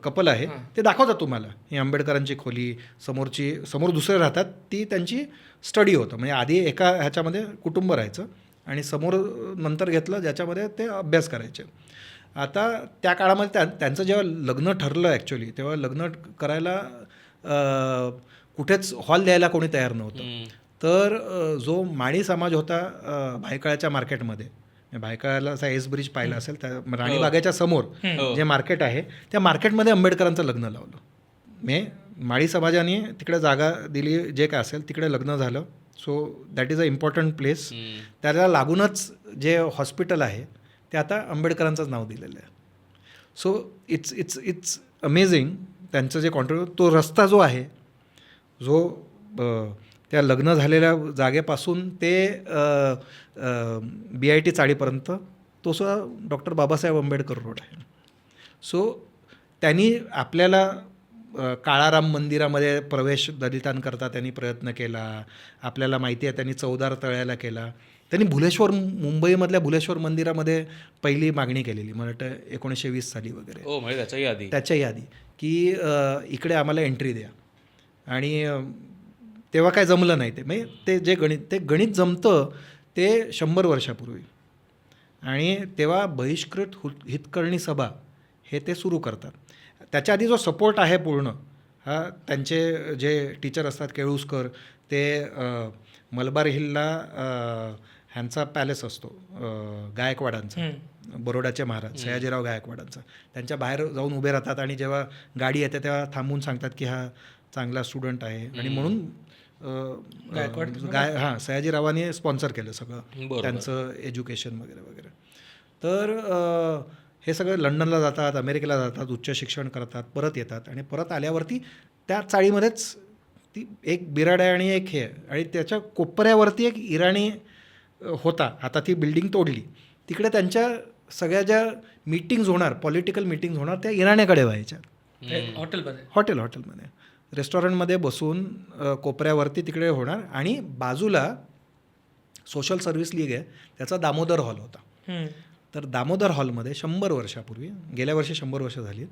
कपल आहे, ते दाखवतात तुम्हाला. ही आंबेडकरांची खोली, समोर दुसरे राहतात, ती त्यांची स्टडी होतं. म्हणजे आधी एका ह्याच्यामध्ये कुटुंब राहायचं आणि समोर नंतर घेतलं ज्याच्यामध्ये ते अभ्यास करायचे. आता त्या काळामध्ये त्यांचं जेव्हा लग्न ठरलं ॲक्च्युली, तेव्हा लग्न करायला कुठेच हॉल द्यायला कोणी तयार नव्हतं. तर जो माळी समाज होता भायखळ्याच्या मार्केटमध्ये, भायखळ्याला असा एस ब्रिज पाहिला असेल, त्या राणीबागेच्या समोर जे मार्केट आहे, त्या मार्केटमध्ये आंबेडकरांचं लग्न लावलं. म्हणजे माळी समाजाने तिकडे जागा दिली, जे काय असेल तिकडे लग्न झालं. So that is a important place. त्याला लागूनच जे हॉस्पिटल आहे ते आता आंबेडकरांचंच नाव दिलेलं आहे. सो इट्स अमेझिंग त्यांचं जे तो रस्ता जो आहे, जो त्या लग्न झालेल्या जागेपासून ते BIT चाळीपर्यंत, तो सुद्धा डॉक्टर बाबासाहेब आंबेडकर रोड आहे. सो त्यांनी आपल्याला काळाराम मंदिरामध्ये प्रवेश दलितांकरता त्यांनी प्रयत्न केला. आपल्याला माहिती आहे त्यांनी चौदार तळ्याला केला. त्यांनी मुंबईमधल्या भुलेश्वर मंदिरामध्ये पहिली मागणी केलेली, मला वाटतं 1920 साली वगैरे. म्हणजे त्याच्याही आधी की इकडे आम्हाला एंट्री द्या. आणि तेव्हा काय जमलं नाही ते. म्हणजे ते गणित जमतं ते 100 वर्षापूर्वी. आणि तेव्हा बहिष्कृत हितकर्णी सभा हे ते सुरू करतात. त्याच्या आधी जो सपोर्ट आहे पूर्ण, हा त्यांचे जे टीचर असतात केळुसकर, ते मलबार हिलला ह्यांचा पॅलेस असतो गायकवाडांचा, बरोडाचे महाराज सयाजीराव गायकवाडांचा. त्यांच्या बाहेर जाऊन उभे राहतात आणि जेव्हा गाडी येते तेव्हा थांबून सांगतात की हा चांगला स्टुडंट आहे. आणि म्हणून सयाजीरावांनी स्पॉन्सर केलं सगळं त्यांचं एज्युकेशन वगैरे वगैरे. तर हे सगळं लंडनला जातात, अमेरिकेला जातात, उच्च शिक्षण करतात, परत येतात. आणि परत आल्यावरती त्या चाळीमध्येच ती एक बिराड आहे आणि एक हे, आणि त्याच्या कोपऱ्यावरती एक इराणी होता. आता ती बिल्डिंग तोडली. तिकडे त्यांच्या सगळ्या ज्या मीटिंग्ज होणार, पॉलिटिकल मीटिंग्ज होणार, त्या इराण्याकडे व्हायच्या. हॉटेलमध्ये रेस्टॉरंटमध्ये बसून कोपऱ्यावरती तिकडे होणार. आणि बाजूला सोशल सर्व्हिस लीग आहे, त्याचा दामोदर हॉल होता. तर दामोदर हॉलमध्ये 100 वर्षापूर्वी, गेल्या वर्षी 100 वर्ष झाली,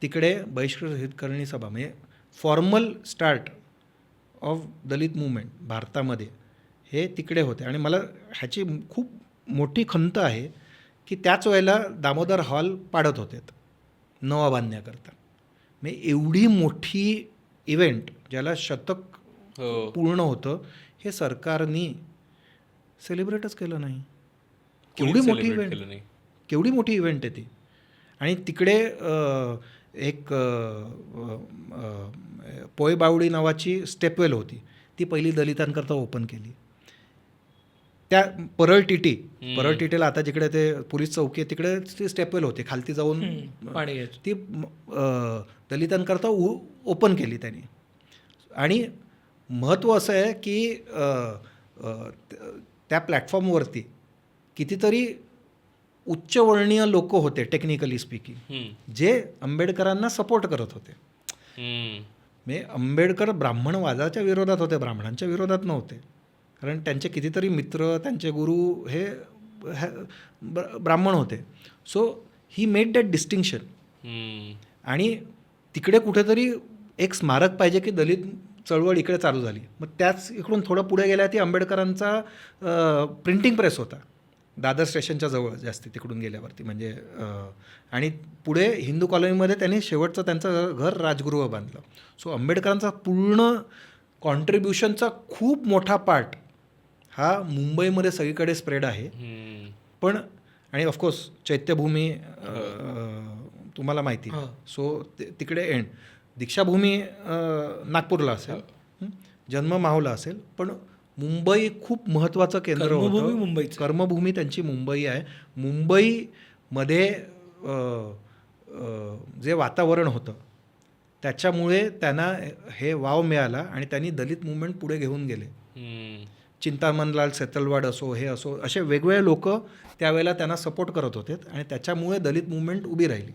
तिकडे बहिष्कृत हितकर्णी सभा, म्हणजे formal start of Dalit movement भारतामध्ये, हे तिकडे होते. आणि मला ह्याची खूप मोठी खंत आहे की त्याच वेळेला दामोदर हॉल पाडत होते नवा बांधण्याकरता. म्हणजे एवढी मोठी इव्हेंट, ज्याला शतक पूर्ण होतं, हे सरकारनी सेलिब्रेटच केलं नाही. केवढी मोठी इव्हेंट आहे ती. आणि तिकडे एक पोयबावडी नावाची स्टेपवेल होती, ती पहिली दलितांकरता ओपन केली. त्या परळ टीटीला आता जिकडे ते पोलीस चौकी आहे तिकडे ती स्टेपवेल होती, खालती जाऊन पाणी, ती दलितांकरता ओपन केली त्यांनी. आणि महत्त्व असं आहे की त्या प्लॅटफॉर्मवरती कितीतरी उच्चवर्णीय लोक होते, टेक्निकली स्पीकिंग, जे आंबेडकरांना सपोर्ट करत होते. म्हणजे आंबेडकर ब्राह्मणवादाच्या विरोधात होते, ब्राह्मणांच्या विरोधात नव्हते. कारण त्यांचे कितीतरी मित्र, त्यांचे गुरु हे ब्राह्मण होते. So he made that distinction. आणि तिकडे कुठेतरी एक स्मारक पाहिजे की दलित चळवळ इकडे चालू झाली. मग त्याच इकडून थोडं पुढे गेल्या ती आंबेडकरांचा प्रिंटिंग प्रेस होता दादर स्टेशनच्या जवळ जास्ती, तिकडून गेल्यावरती म्हणजे. आणि पुढे हिंदू कॉलनीमध्ये त्यांनी शेवटचं त्यांचं घर राजगृह बांधलं. सो आंबेडकरांचा पूर्ण कॉन्ट्रीब्युशनचा खूप मोठा पार्ट हा मुंबईमध्ये सगळीकडे स्प्रेड आहे. पण आणि ऑफकोर्स चैत्यभूमी तुम्हाला माहिती आहे. सो तिकडे एंड दीक्षाभूमी नागपूरला असेल, जन्म माहुला असेल, पण मुंबई खूप महत्त्वाचं केंद्र होतं. कर्मभूमी त्यांची मुंबई आहे. मुंबईमध्ये जे वातावरण होतं त्याच्यामुळे त्यांना हे वाव मिळाला आणि त्यांनी दलित मुवमेंट पुढे घेऊन गेले. चिंतामणलाल सेतलवाड असो, हे असो, असे वेगवेगळे लोक त्यावेळेला त्यांना सपोर्ट करत होते आणि त्याच्यामुळे दलित मुवमेंट उभी राहिली.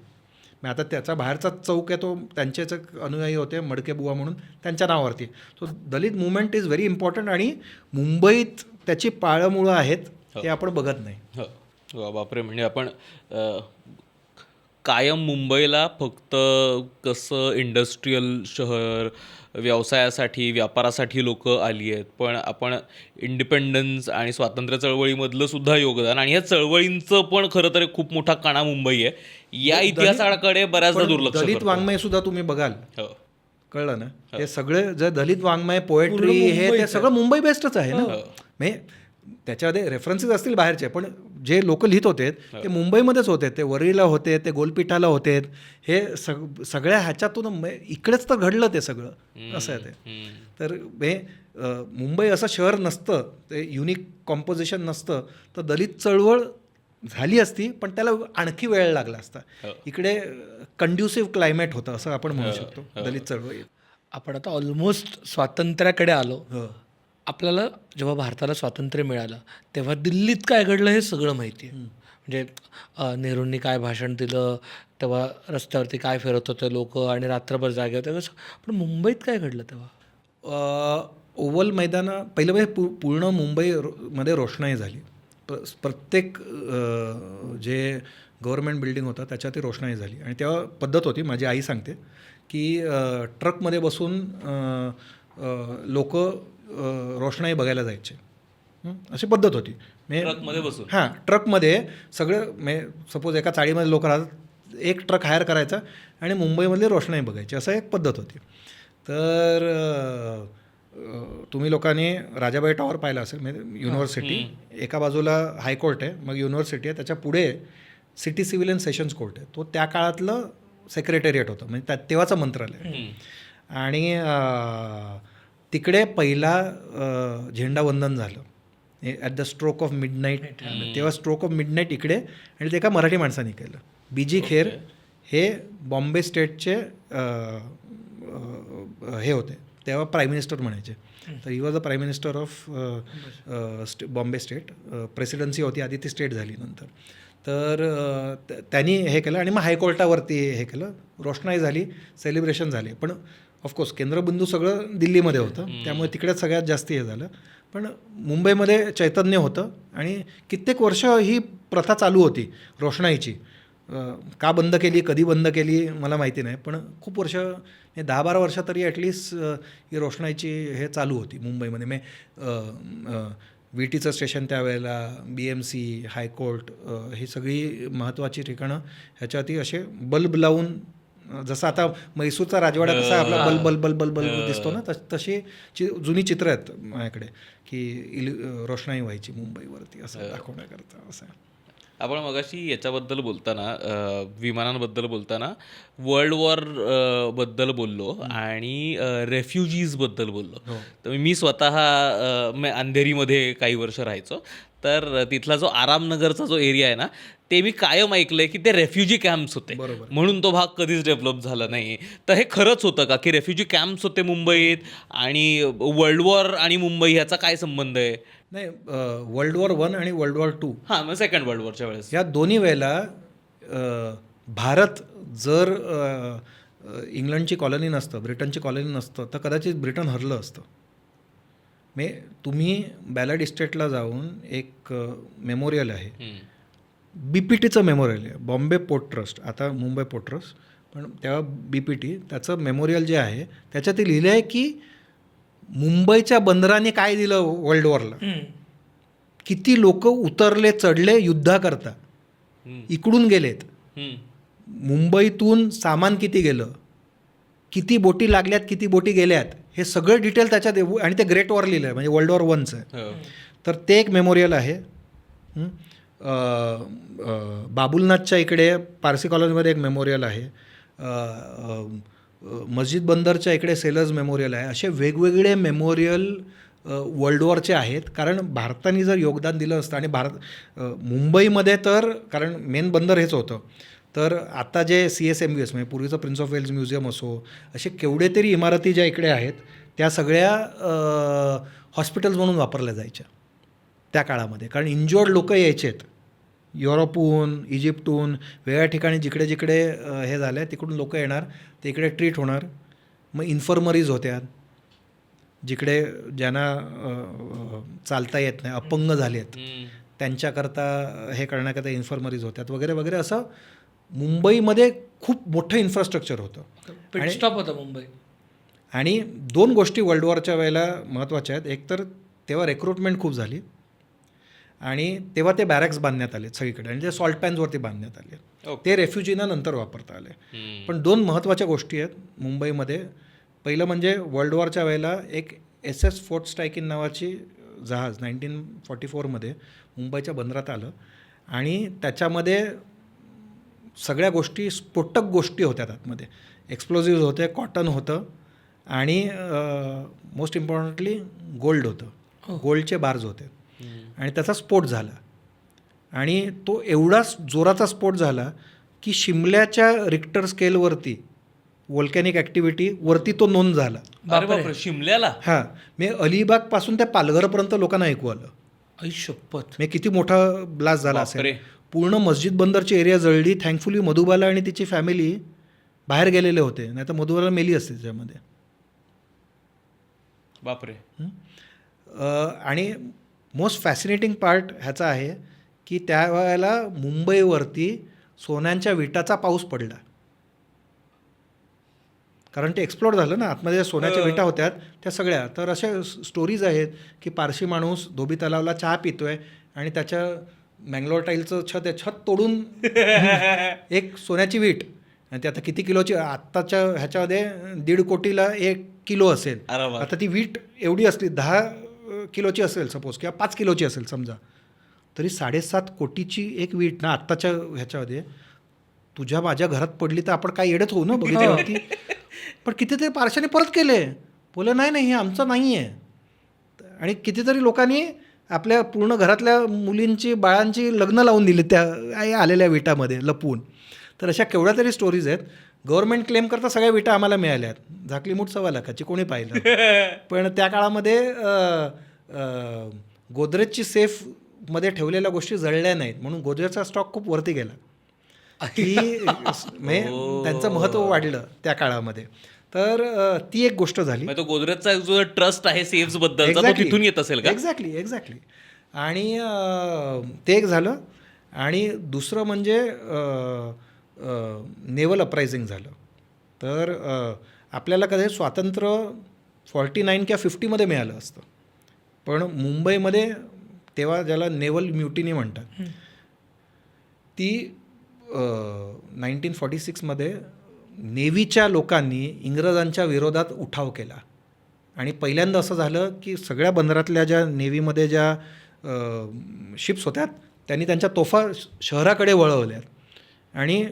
मग आता त्याचा बाहेरचा चौक आहे तो त्यांचेच अनुयायी होते, मडके बुवा म्हणून त्यांच्या नावावरती. So Dalit movement is very important आणि मुंबईत त्याची पाळंमुळं आहेत हे आपण बघत नाही. हो बापरे, म्हणजे आपण कायम मुंबईला फक्त कसं इंडस्ट्रीयल शहर, व्यवसायासाठी, व्यापारासाठी लोक आली आहेत, पण आपण इंडिपेंडन्स आणि स्वातंत्र्य चळवळीमधलं सुद्धा योगदान आणि ह्या चळवळींचं पण खरं तर खूप मोठा कणा मुंबई आहे, या इतिहासाकडे बऱ्याचदा दुर्लक्ष दलित करतो. वाङ्मय सुद्धा तुम्ही बघाल, हो. कळलं ना, हे सगळे जे दलित वाङ्मय, पोएट्री, हे ते सगळं मुंबई बेस्टच आहे ना. म्हणजे त्याच्यामध्ये रेफरन्सेस असतील बाहेरचे, पण जे लोक लिहित होते ते मुंबईमध्येच होते. ते वरळीला होते, ते गोलपीठाला होते, हे सगळ्या ह्याच्यातून इकडेच तर घडलं ते सगळं. असं आहे ते. तर हे मुंबई असं शहर नसतं, ते युनिक कॉम्पोजिशन नसतं, तर दलित चळवळ झाली असती, पण त्याला आणखी वेळ लागला असता. इकडे कंड्युसिव्ह क्लायमेट होतं असं आपण म्हणू शकतो दलित चळवळीत. आपण आता ऑलमोस्ट स्वातंत्र्याकडे आलो. आपल्याला जेव्हा भारताला स्वातंत्र्य मिळालं तेव्हा दिल्लीत काय घडलं हे सगळं माहिती आहे. म्हणजे नेहरूंनी काय भाषण दिलं, तेव्हा रस्त्यावरती काय फिरत होते लोक आणि रात्रभर जागे होते. पण मुंबईत काय घडलं तेव्हा? ओव्हल मैदानं पहिलं म्हणजे पूर्ण मुंबईमध्ये रोषणाई झाली. प्रत्येक जे गव्हर्मेंट बिल्डिंग होतं त्याच्यावरती रोषणाई झाली. आणि तेव्हा पद्धत होती, माझी आई सांगते, की ट्रकमध्ये बसून लोक रोषणाई बघायला जायचे. अशी पद्धत होती. ट्रकमध्ये बसून? हां, ट्रकमध्ये सगळं सपोज एका चाळीमध्ये लोक राहतात, एक ट्रक हायर करायचा आणि मुंबईमधली रोषणाई बघायची, असं एक पद्धत होती. तर तुम्ही लोकांनी राजाबाई टॉवर पाहिला असेल, म्हणजे युनिव्हर्सिटी एका बाजूला हायकोर्ट आहे, मग युनिव्हर्सिटी आहे, त्याच्या पुढे city civil and sessions court आहे. तो त्या काळातलं सेक्रेटेरिएट होतं, म्हणजे तेव्हाचं मंत्रालय. आणि तिकडे पहिला झेंडावंदन झालं at the stroke of midnight. तेव्हा स्ट्रोक ऑफ मिडनाईट इकडे, आणि ते एका मराठी माणसाने केलं. बीजी खेर हे बॉम्बे स्टेटचे हे होते, तेव्हा प्राईम मिनिस्टर म्हणायचे. तर he was the prime minister of Bombay state. Presidency होती आधी, ती स्टेट झाली नंतर. तर त्यांनी हे केलं आणि मग हायकोर्टावरती हे केलं, रोषणाई झाली, सेलिब्रेशन झाले. पण ऑफकोर्स केंद्रबिंदू सगळं दिल्लीमध्ये होतं, त्यामुळे तिकडे सगळ्यात जास्त हे झालं. पण मुंबईमध्ये चैतन्य होतं आणि कित्येक वर्ष ही प्रथा चालू होती रोषणाईची. का बंद केली, कधी बंद केली मला माहिती नाही, पण खूप वर्ष, 10-12 वर्ष तरी ॲटलिस्ट ही रोषणाईची हे चालू होती मुंबईमध्ये. VTचं स्टेशन त्यावेळेला, BMC, हायकोर्ट, ही सगळी महत्त्वाची ठिकाणं ह्याच्यावरती असे बल्ब लावून, जसं आता म्हैसूरचा राजवाडा कसा आपला बल्ब दिसतो ना, तशी जुनी चित्र आहेत माझ्याकडे, की रोषणाई व्हायची मुंबईवरती असं दाखवण्याकरता. असं आपण मगाशी याच्याबद्दल बोलताना, विमानांबद्दल बोलताना वर्ल्ड वॉर बद्दल बोललो आणि रेफ्युजीजबद्दल बोललो. तर मी स्वतः अंधेरीमध्ये काही वर्ष राहायचो. तर तिथला जो आरामनगरचा जो एरिया आहे ना, ते मी कायम ऐकलंय की ते रेफ्युजी कॅम्प्स होते, म्हणून तो भाग कधीच डेव्हलप झाला नाही. तर हे खरंच होतं का की रेफ्युजी कॅम्प्स होते मुंबईत, आणि वर्ल्ड वॉर आणि मुंबई ह्याचा काय संबंध आहे? नाही, वर्ल्ड वॉर 1 आणि वर्ल्ड वॉर 2, हां, मग सेकंड वर्ल्ड वॉरच्या वेळेस, या दोन्ही वेळेला भारत जर इंग्लंडची कॉलनी नसतं, ब्रिटनची कॉलनी नसतं, तर कदाचित ब्रिटन हरलं असतं. तुम्ही बॅलड इस्टेटला जाऊन एक मेमोरियल आहे, BPTचं मेमोरियल आहे, बॉम्बे पोर्ट ट्रस्ट, आता मुंबई पोर्ट ट्रस्ट, पण तेव्हा BPT, त्याचं मेमोरियल जे आहे त्याच्यात ते लिहिलं आहे की मुंबईच्या बंदराने काय दिलं वर्ल्ड वॉरला, किती लोक उतरले, चढले युद्धाकरता, इकडून गेलेत, मुंबईतून सामान किती गेलं, किती बोटी लागल्यात, किती बोटी गेल्यात, हे सगळं डिटेल त्याच्यात, आणि ते ग्रेट वॉर लिहिलं आहे, म्हणजे वर्ल्ड वॉर 1चं आहे. तर ते एक मेमोरियल आहे. बाबुलनाथच्या इकडे पारसी कॉलनीमध्ये एक मेमोरियल आहे. मस्जिद बंदरच्या इकडे सेलर्स मेमोरियल आहे. असे वेगवेगळे मेमोरियल वर्ल्ड वॉरचे आहेत. कारण भारताने जर योगदान दिलं असतं आणि मुंबईमध्ये तर कारण मेन बंदर हेच होतं, तर आता जे CSMVS म्हणजे पूर्वीचं प्रिन्स ऑफ वेल्स म्युझियम असो, असे केवढे तरी इमारती ज्या इकडे आहेत त्या सगळ्या हॉस्पिटल्स म्हणून वापरल्या जायच्या त्या काळामध्ये. कारण इंज्युअर्ड लोक यायचेत युरोपहून, इजिप्तहून, वेगळ्या ठिकाणी जिकडे जिकडे हे झालं आहे तिकडून लोक येणार, ते इकडे ट्रीट होणार. मग इन्फर्मरीज होत्या जिकडे ज्यांना चालता येत नाही, अपंग झाले आहेत, त्यांच्याकरता हे करण्याकरता इन्फर्मरीज होत्यात वगैरे वगैरे. असं मुंबईमध्ये खूप मोठं इन्फ्रास्ट्रक्चर होतं. पिटस्टॉप होता मुंबई. आणि 2 गोष्टी वर्ल्ड वॉरच्या वेळेला महत्त्वाच्या आहेत. एक तर तेव्हा रिक्रुटमेंट खूप झाली आणि तेव्हा ते बॅरॅक्स बांधण्यात आले सगळीकडे आणि ते सॉल्ट पॅन्सवरती बांधण्यात आले. ते रेफ्युजीना नंतर वापरता आले. पण 2 महत्त्वाच्या गोष्टी आहेत मुंबईमध्ये. पहिलं म्हणजे वर्ल्ड वॉरच्या वेळेला एक SS फोर्ट स्ट्रायकिन नावाची जहाज 1944मध्ये मुंबईच्या बंदरात आलं आणि त्याच्यामध्ये सगळ्या गोष्टी स्फोटक गोष्टी होत्या. आतमध्ये एक्सप्लोजिव्ह होते, कॉटन होतं आणि मोस्ट इम्पॉर्टंटली गोल्ड होतं. गोल्डचे बार्ज होते आणि त्याचा स्फोट झाला आणि तो एवढा जोराचा स्फोट झाला की शिमल्याच्या रिक्टर स्केलवरती वोल्कॅनिक ॲक्टिव्हिटीवरती तो नोंद झाला. अरे बापरे, शिमल्याला? हां, म्हणजे अलिबागपासून त्या पालघरपर्यंत लोकांना ऐकू आलं. आई शपथ. म्हणजे किती मोठा ब्लास्ट झाला असेल. बापरे. पूर्ण मस्जिद बंदरची एरिया जळली. थँकफुली मधुबाला आणि तिची फॅमिली बाहेर गेलेले होते, नाही तर मधुबाला मेली असते त्याच्यामध्ये. बापरे. आणि मोस्ट फॅसिनेटिंग पार्ट ह्याचा आहे की त्यावेळेला मुंबईवरती सोन्यांच्या विटाचा पाऊस पडला. कारण ते एक्सप्लोर झालं ना, आतमध्ये सोन्याच्या विटा होत्या त्या सगळ्या. तर अशा स्टोरीज आहेत की पारशी माणूस धोबी तलावला चहा पितोय आणि त्याच्या मँगलोर टाईलचं छत आहे, छत तोडून एक सोन्याची वीट, आणि ती आता किती किलोची, आत्ताच्या ह्याच्यामध्ये 1.5 कोटीला 1 किलो असेल. आता ती वीट एवढी असली 10 किलोची असेल सपोज, किंवा 5 किलोची असेल समजा, तरी 7.5 कोटीची एक वीट ना आत्ताच्या ह्याच्यामध्ये तुझ्या माझ्या घरात पडली तर आपण काय येडत होऊ ना बघितल्यावरती. पण कितीतरी पारशाने परत केले, बोललं नाही हे आमचं नाही आहे. आणि कितीतरी लोकांनी आपल्या पूर्ण घरातल्या मुलींची बाळांची लग्न लावून दिली त्या आलेल्या विटामध्ये लपवून. तर अशा केवढ्या तरी स्टोरीज आहेत. गव्हर्नमेंट क्लेम करता सगळ्या विटा आम्हाला मिळाल्या आहेत, झाकली मूठ 1.25 लाखाची, कोणी पाहिलं. पण त्या काळामध्ये गोदरेजची सेफमध्ये ठेवलेल्या गोष्टी जळल्या नाहीत म्हणून गोदरेजचा स्टॉक खूप वरती गेला की म्हणजे त्यांचं महत्त्व वाढलं त्या काळामध्ये. तर ती एक गोष्ट झाली. तो गोदरेजचा जो ट्रस्ट आहे सेफ्स बद्दल तो तिथून येत असेल का? एक्झॅक्टली. आणि ते एक झालं. आणि दुसरं म्हणजे नेव्हल अपरायझिंग झालं. तर आपल्याला कधी स्वातंत्र्य 49 किंवा 50मध्ये मिळालं असतं, पण मुंबईमध्ये तेव्हा ज्याला नेव्हल म्युटिनी म्हणतात ती 1946मध्ये नेव्हीच्या लोकांनी इंग्रजांच्या विरोधात उठाव केला. आणि पहिल्यांदा असं झालं की सगळ्या बंदरातल्या ज्या नेव्हीमध्ये ज्या शिप्स होत्या त्यांनी त्यांच्या तोफा शहराकडे वळवल्यात. आणि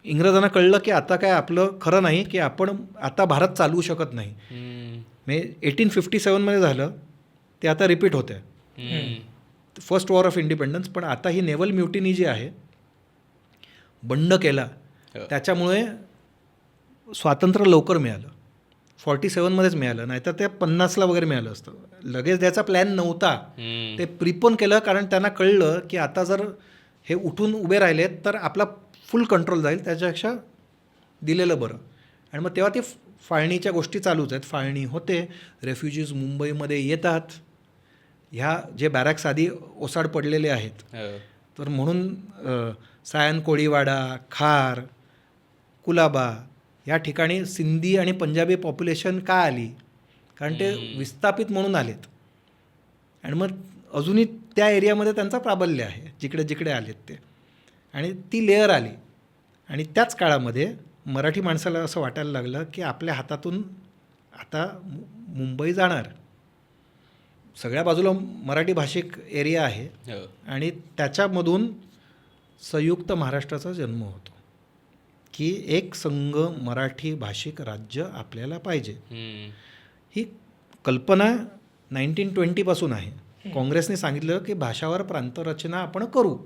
इंग्रजांना कळलं की आता काय आपलं खरं नाही, की आपण आता भारत चालवू शकत नाही. म्हणजे 1857मध्ये झालं ते आता रिपीट होतं, फर्स्ट वॉर ऑफ इंडिपेंडन्स. पण आता ही नेव्हल म्युटिनी जी आहे, बंड केला, त्याच्यामुळे स्वातंत्र्य लवकर मिळालं. 47मध्येच मिळालं, नाहीतर ते 50ला वगैरे मिळालं असतं. लगेच द्यायचा प्लॅन नव्हता, ते प्रिपोन केलं. कारण त्यांना कळलं की आता जर हे उठून उभे राहिले तर आपला फुल कंट्रोल जाईल, त्याच्यापेक्षा दिलेलं बरं. आणि मग तेव्हा ती फाळणीच्या गोष्टी चालूच आहेत. फाळणी होते, रेफ्युजीज मुंबईमध्ये येतात. ह्या जे बॅरॅक्स आधी ओसाड पडलेले आहेत, तर म्हणून सायन, कोळीवाडा, खार, कुलाबा या ठिकाणी सिंधी आणि पंजाबी पॉप्युलेशन का आली? कारण ते विस्थापित म्हणून आलेत. आणि मग अजूनही त्या एरियामध्ये त्यांचा प्राबल्य आहे जिकडे जिकडे आलेत ते. आणि ती लेअर आली. आणि त्याच काळामध्ये मराठी माणसाला असं वाटायला लागलं की आपल्या हातातून आता मुंबई जाणार. सगळ्या बाजूला मराठी भाषिक एरिया आहे हो. आणि त्याच्यामधून संयुक्त महाराष्ट्राचा जन्म होतो की एक संघ मराठी भाषिक राज्य आपल्याला पाहिजे. हम्म. ही कल्पना 1920पासून आहे. काँग्रेसने सांगितलं की भाषावर प्रांतरचना आपण करू,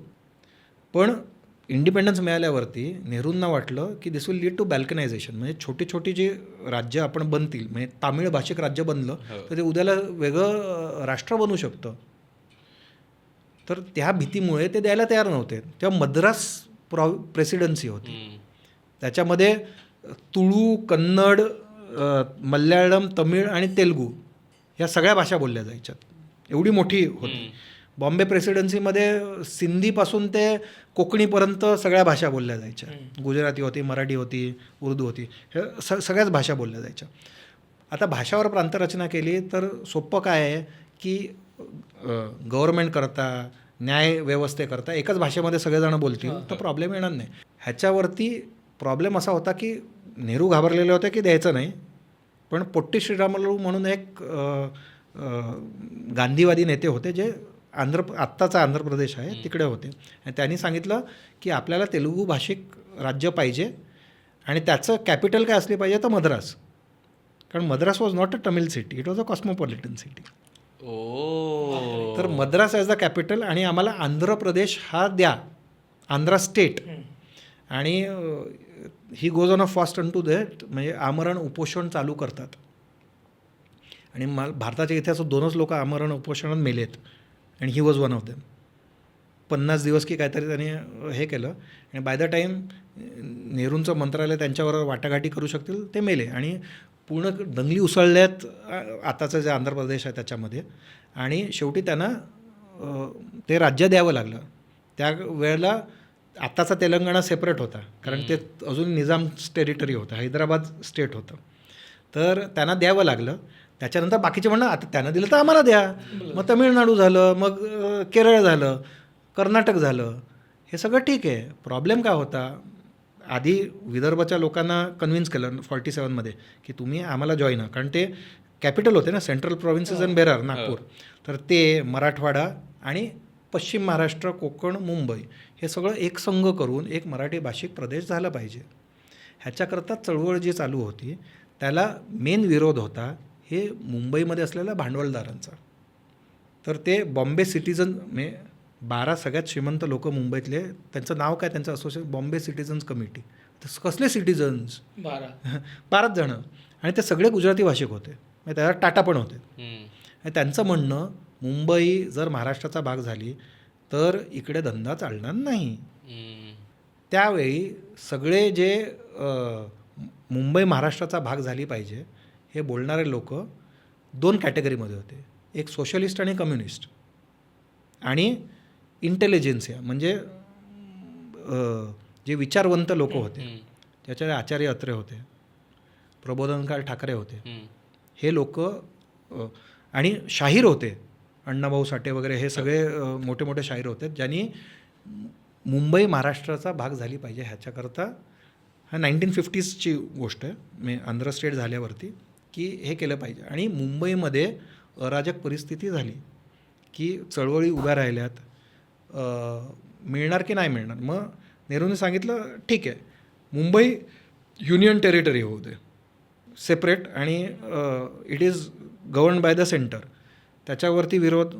पण इंडिपेंडन्स मिळाल्यावरती नेहरूंना वाटलं की दिस विल लीड टू बॅल्कनायझेशन, म्हणजे छोटी छोटी जी राज्य आपण बनतील, म्हणजे तामिळ भाषिक राज्य बनलं तर ते उद्याला वेगळं राष्ट्र बनू शकतं. तर त्या भीतीमुळे ते द्यायला तयार नव्हते. तेव्हा मद्रास प्रेसिडेन्सी होती. हम्म. त्याच्यामध्ये तुळू, कन्नड, मल्याळम, तमिळ आणि तेलुगू ह्या सगळ्या भाषा बोलल्या जायच्यात. एवढी मोठी होती. बॉम्बे प्रेसिडेन्सीमध्ये सिंधीपासून ते कोकणीपर्यंत सगळ्या भाषा बोलल्या जायच्या. गुजराती होती, मराठी होती, उर्दू होती, हे सगळ्याच भाषा बोलल्या जायच्या. आता भाषावर प्रांतरचना केली तर सोपं काय आहे की गव्हर्नमेंट करता, न्याय व्यवस्थेकरता एकच भाषेमध्ये सगळेजण बोलतील तर प्रॉब्लेम येणार नाही. ह्याच्यावरती प्रॉब्लेम असा होता की नेहरू घाबरलेले होते की द्यायचं नाही, पण पोट्टी श्रीरामलू म्हणून एक गांधीवादी नेते होते जे आत्ताचा आंध्र प्रदेश आहे तिकडे होते, आणि त्यांनी सांगितलं की आपल्याला तेलुगू भाषिक राज्य पाहिजे आणि त्याचं कॅपिटल काय असली पाहिजे तर मद्रास, कारण Madras was not a Tamil city, it was a cosmopolitan city. Oh. तर मद्रास ॲज द कॅपिटल आणि आम्हाला आंध्र प्रदेश हा द्या, आंध्रा स्टेट. आणि he goes on a fast unto that, म्हणजे आमरण उपोषण चालू करतात. आणि भारताच्या इतिहासात 2च लोक आमरण उपोषणात मेलेत आणि he was one of them. 50 दिवस की काहीतरी त्यांनी हे केलं आणि बाय द टाईम नेहरूंचं मंत्रालय त्यांच्यावर वाटाघाटी करू शकतील ते मेले आणि पूर्ण दंगली उसळल्यात आताचं जे आंध्र प्रदेश आहे त्याच्यामध्ये. आणि शेवटी त्यांना ते राज्य द्यावं लागलं. त्या वेळेला आत्ताचा तेलंगणा सेपरेट होता, कारण ते अजून निजाम टेरिटरी होतं, हैदराबाद स्टेट होतं, तर त्यांना द्यावं लागलं. त्याच्यानंतर बाकीचे म्हणणं आता त्यांना दिलं तर आम्हाला द्या. मग तमिळनाडू झालं, मग केरळ झालं, कर्नाटक झालं, हे सगळं ठीक आहे. प्रॉब्लेम काय होता, आधी विदर्भाच्या लोकांना कन्व्हिन्स केलं 47मध्ये की तुम्ही आम्हाला जॉईन व्हा, कारण ते कॅपिटल होते ना, central provinces and Berar, Nagpur. तर ते मराठवाडा आणि पश्चिम महाराष्ट्र, कोकण, मुंबई हे सगळं एक संघ करून एक मराठी भाषिक प्रदेश झाला पाहिजे. ह्याच्याकरता चळवळ जी चालू होती त्याला मेन विरोध होता हे मुंबईमध्ये असलेल्या भांडवलदारांचा. तर ते बॉम्बे सिटीजन, म्हणजे 12 सगळ्यात श्रीमंत लोक मुंबईतले, त्यांचं नाव काय, त्यांचं असोसिएशन बॉम्बे सिटीजन्स कमिटी. तर कसले सिटीजन्स, 12 जणं, आणि ते सगळे गुजराती भाषिक होते, म्हणजे त्याला टाटा पण होते. आणि त्यांचं म्हणणं, मुंबई जर महाराष्ट्राचा भाग झाली तर इकडे धंदा चालणार नाही. त्यावेळी सगळे जे मुंबई महाराष्ट्राचा भाग झाली पाहिजे हे बोलणारे लोक 2 कॅटेगरीमध्ये होते, एक सोशलिस्ट आणि कम्युनिस्ट, आणि इंटेलिजन्सिया म्हणजे जे विचारवंत लोक होते, त्याच्यात आचार्य अत्रे होते, प्रबोधनकार ठाकरे होते, हे लोक, आणि शाहीर होते, अण्णाभाऊ साठे वगैरे, हे सगळे मोठे मोठे शाहीर होते ज्यांनी मुंबई महाराष्ट्राचा भाग झाली पाहिजे ह्याच्याकरता, हा 1950ची गोष्ट आहे, म्हणजे आंध्र स्टेट झाल्यावरती, की हे केलं पाहिजे. आणि मुंबईमध्ये अराजक परिस्थिती झाली की चळवळी उभ्या राहिल्यात, मिळणार की नाही मिळणार. मग नेहरूंनी सांगितलं ठीक आहे, मुंबई युनियन टेरिटरी होऊ दे सेपरेट, आणि it is govern by the centre. त्याच्यावरती विरोध,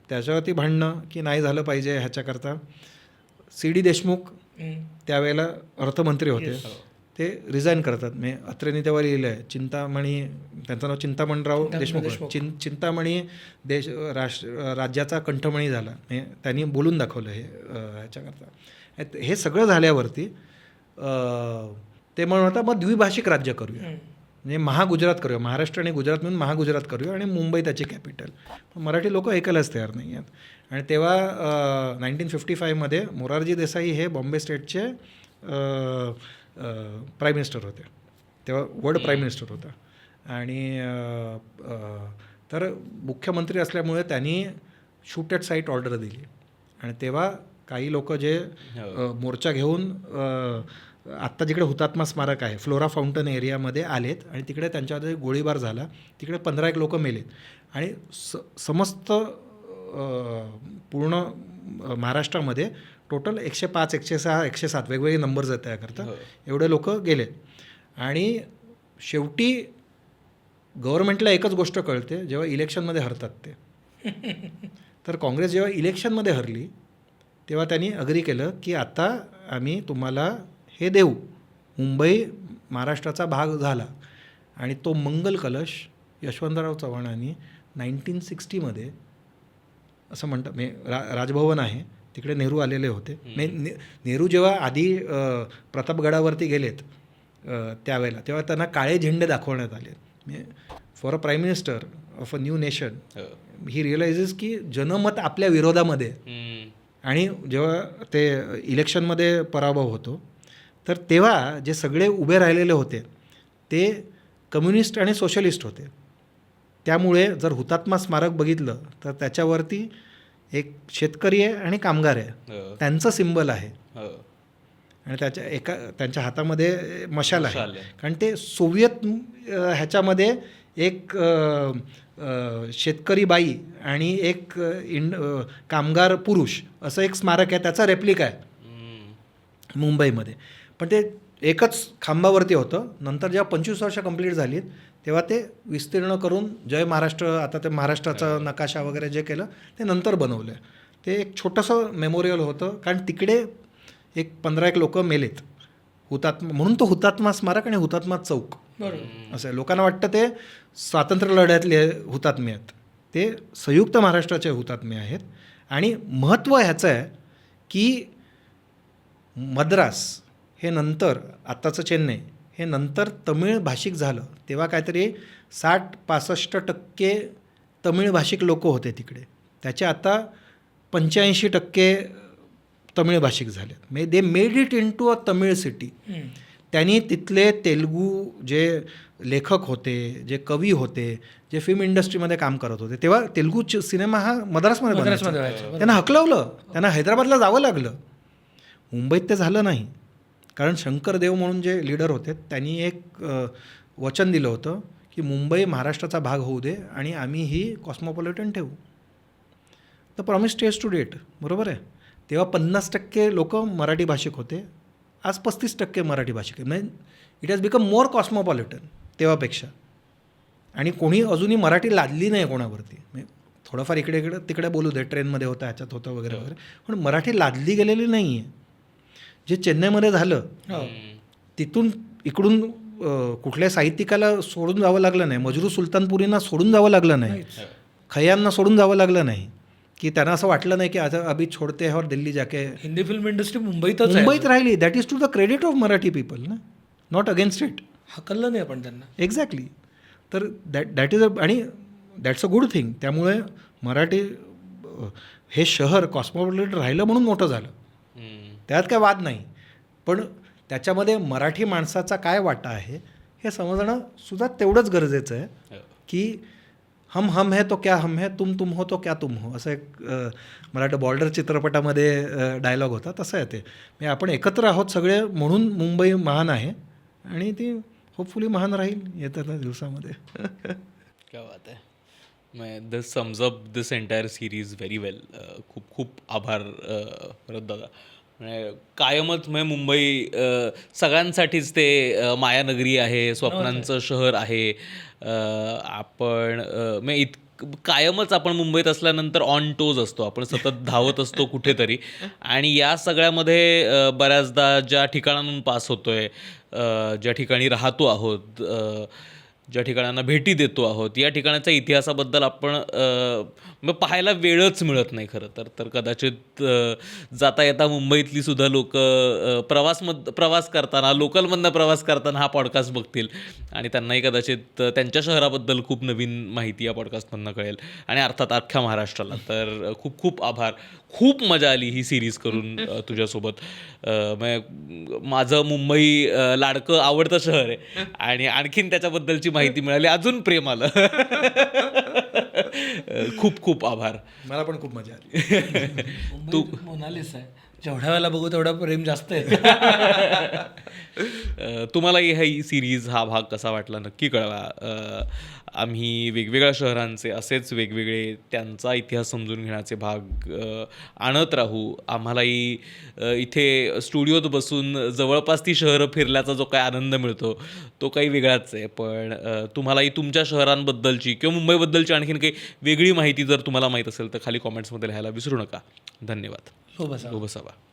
त्याच्यावरती भांडणं की नाही झालं पाहिजे ह्याच्याकरता. C.D. देशमुख त्यावेळेला अर्थमंत्री होते, ते रिझाईन करतात. म्हणजे अत्रेंनी तेव्हा लिहिलं आहे, चिंतामणी, त्यांचं नाव चिंतामणराव देशमुख, चिंतामणी राज्याचा कंठमणी झाला, म्हणजे त्यांनी बोलून दाखवलं हे ह्याच्याकरता. हे सगळं झाल्यावरती ते म्हणून होता मग द्विभाषिक राज्य करूया, म्हणजे महागुजरात करूया, महाराष्ट्र आणि गुजरात म्हणून महागुजरात करूया आणि मुंबई त्याची कॅपिटल. मराठी लोक ऐकायलाच तयार नाही आहेत. आणि तेव्हा 1955मध्ये मोरारजी देसाई हे बॉम्बे स्टेटचे प्राईम मिनिस्टर होते, तेव्हा वर्ल्ड प्राईम मिनिस्टर होता. आणि तर मुख्यमंत्री असल्यामुळे त्यांनी शूट ॲट साईट ऑर्डर दिली. आणि तेव्हा काही लोक जे मोर्चा घेऊन आत्ता जिकडे हुतात्मा स्मारक आहे फ्लोरा फाउंटन एरियामध्ये आलेत आणि तिकडे त्यांच्यामध्ये गोळीबार झाला. तिकडे 15 एक लोक मेलेत आणि समस्त पूर्ण महाराष्ट्रामध्ये टोटल 105, 106, 107 वेगवेगळे नंबर्स आहेत त्याकरता एवढे लोक गेलेत. आणि शेवटी गव्हर्नमेंटला एकच गोष्ट कळते जेव्हा इलेक्शनमध्ये हरतात ते. तर काँग्रेस जेव्हा इलेक्शनमध्ये हरली तेव्हा त्यांनी अग्री केलं की आता आम्ही तुम्हाला हे देऊ. मुंबई महाराष्ट्राचा भाग झाला आणि तो मंगल कलश यशवंतराव चव्हाणांनी 1960मध्ये असं म्हणतात म्हणजे राजभवन आहे तिकडे नेहरू आलेले होते. नेहरू जेव्हा आधी प्रतापगडावरती गेलेत त्यावेळेला तेव्हा त्यांना काळे झेंडे दाखवण्यात आले. म्हणजे for a prime minister of a new nation he realises की जनमत आपल्या विरोधामध्ये. आणि जेव्हा ते इलेक्शनमध्ये पराभव होतो तर तेव्हा जे सगळे उभे राहिलेले होते ते कम्युनिस्ट आणि सोशलिस्ट होते. त्यामुळे जर हुतात्मा स्मारक बघितलं तर त्याच्यावरती एक शेतकरी आहे आणि कामगार आहे, त्यांचं सिम्बल आहे आणि त्यांच्या हातामध्ये मशाल आहे. कारण ते सोव्हिएत ह्याच्यामध्ये एक शेतकरी बाई आणि एक कामगार पुरुष असं एक स्मारक आहे, त्याचा रेप्लिका आहे मुंबईमध्ये. पण ते एकच खांबावरती होतं. नंतर जेव्हा 25 वर्ष कंप्लीट झालीत तेव्हा ते विस्तीर्ण करून जय महाराष्ट्र आता ते महाराष्ट्राचा नकाशा वगैरे जे केलं ते नंतर बनवलं. ते एक छोटंसं मेमोरियल होतं कारण तिकडे एक 15 एक लोक मेलेत हुतात्मा म्हणून. तो हुतात्मा स्मारक आणि हुतात्मा चौक असं आहे. लोकांना वाटतं ते स्वातंत्र्य लढ्यातले हुतात्मे आहेत, ते संयुक्त महाराष्ट्राचे हुतात्मे आहेत. आणि महत्त्व ह्याचं आहे की मद्रास हे नंतर आत्ताचं चेन्नई हे नंतर तमिळ भाषिक झालं तेव्हा काहीतरी 60-65% तमिळ भाषिक लोक होते तिकडे. त्याचे आता 85% तमिळ भाषिक झाले. म्हणजे they made it into a Tamil city. त्यांनी तिथले तेलुगू जे लेखक होते, जे कवी होते, जे फिल्म इंडस्ट्रीमध्ये काम करत होते तेव्हा तेलुगू सिनेमा हा मद्रासमध्ये बनायचा. त्यांना हकलवलं, त्यांना हैदराबादला जावं लागलं. मुंबईत ते झालं नाही कारण शंकरदेव म्हणून जे लीडर होते त्यांनी एक वचन दिलं होतं की मुंबई महाराष्ट्राचा भाग होऊ दे आणि आम्ही ही कॉस्मोपॉलिटन ठेवू. The promise stage to date बरोबर आहे. तेव्हा 50% लोक मराठी भाषिक होते, आज 35% मराठी भाषिक आहे. म्हणजे it has become more cosmopolitan तेव्हापेक्षा. आणि कोणी अजूनही मराठी लादली नाही कोणावरती. म्हणजे थोडंफार इकडे तिकडे बोलू दे, ट्रेनमध्ये होतं ह्याच्यात होतं वगैरे वगैरे, पण मराठी लादली गेलेली नाही आहे. जे चेन्नईमध्ये झालं तिथून इकडून कुठल्या साहित्यिकाला सोडून जावं लागलं नाही, मजरू सुलतानपुरींना सोडून जावं लागलं नाही, खय्यामना सोडून जावं लागलं नाही की त्यांना असं वाटलं नाही की आता अभि छोडते हैं और दिल्ली जाके. हिंदी फिल्म इंडस्ट्री मुंबईत राहिली. That is to the credit of Marathi people ना, नॉट अगेन्स्ट इट. हकललं नाही आपण त्यांना. एक्झॅक्टली. तर दॅट इज आणि दॅट्स अ गुड थिंग. त्यामुळे मराठी हे शहर कॉस्मोपॉलिटन राहिलं म्हणून मोठं झालं, त्यात काय वाद नाही. पण त्याच्यामध्ये मराठी माणसाचा काय वाटा आहे हे समजणं सुद्धा तेवढंच गरजेचं आहे की हम है तो क्या हम है, तुम हो तो क्या तुम हो, असं एक मराठी बॉर्डर चित्रपटामध्ये डायलॉग होता, तसं आहे ते. म्हणजे आपण एकत्र आहोत सगळे म्हणून मुंबई महान आहे आणि ती होपफुली महान राहील येत्या दिवसामध्ये. क्या बात आहे. मैं दिस सम्स अप दिस एंटायर सिरीज व्हेरी वेल. खूप खूप आभार परत दादा. म्हणजे कायमच म्हणजे मुंबई सगळ्यांसाठीच ते मायानगरी आहे, स्वप्नांचं शहर आहे. आपण कायमच आपण मुंबईत असल्यानंतर ऑन टोज असतो, आपण सतत धावत असतो कुठेतरी. आणि या सगळ्यामध्ये बऱ्याचदा ज्या ठिकाणांहून पास होतोय, ज्या ठिकाणी राहतो आहोत, ज्या ठिकाणांना भेटी देतो आहोत, या ठिकाणाच्या इतिहासाबद्दल आपण पाहायला वेळच मिळत नाही खरं तर. तर कदाचित जाता येता मुंबईतली सुद्धा लोक प्रवास करताना, लोकलमधनं प्रवास करताना हा पॉडकास्ट बघतील आणि त्यांनाही कदाचित त्यांच्या शहराबद्दल खूप नवीन माहिती या पॉडकास्टमधनं कळेल. आणि अर्थात अख्ख्या महाराष्ट्राला. तर खूप खूप आभार. खूप मजा आली ही सिरीज करून तुझ्यासोबत. माझं मुंबई लाडकं आवडतं शहर आहे आणि आणखीन त्याच्याबद्दलची माहिती मिळाली, अजून प्रेम आलं. खूप खूप आभार. मला पण खूप मजा आली. तू मोनालिसा आहे. जेवढ्या वेळेला बघू तेवढा प्रेम जास्त आहे. तुम्हालाही ही सिरीज हा भाग कसा वाटला नक्की कळवा. आम्ही वेगवेगळ्या शहरांचे असेच वेगवेगळे त्यांचा इतिहास समजून घेण्याचे भाग आणत राहू. आम्हालाही इथे स्टुडिओत बसून जवळपास ती शहरं फिरल्याचा जो काय आनंद मिळतो तो काही वेगळाच आहे. पण तुम्हालाही तुमच्या शहरांबद्दलची किंवा मुंबईबद्दलची आणखीन काही वेगळी माहिती जर तुम्हाला माहीत असेल तर खाली कॉमेंट्समध्ये लिहायला विसरू नका. धन्यवाद. हो बसा. शुभ सभा.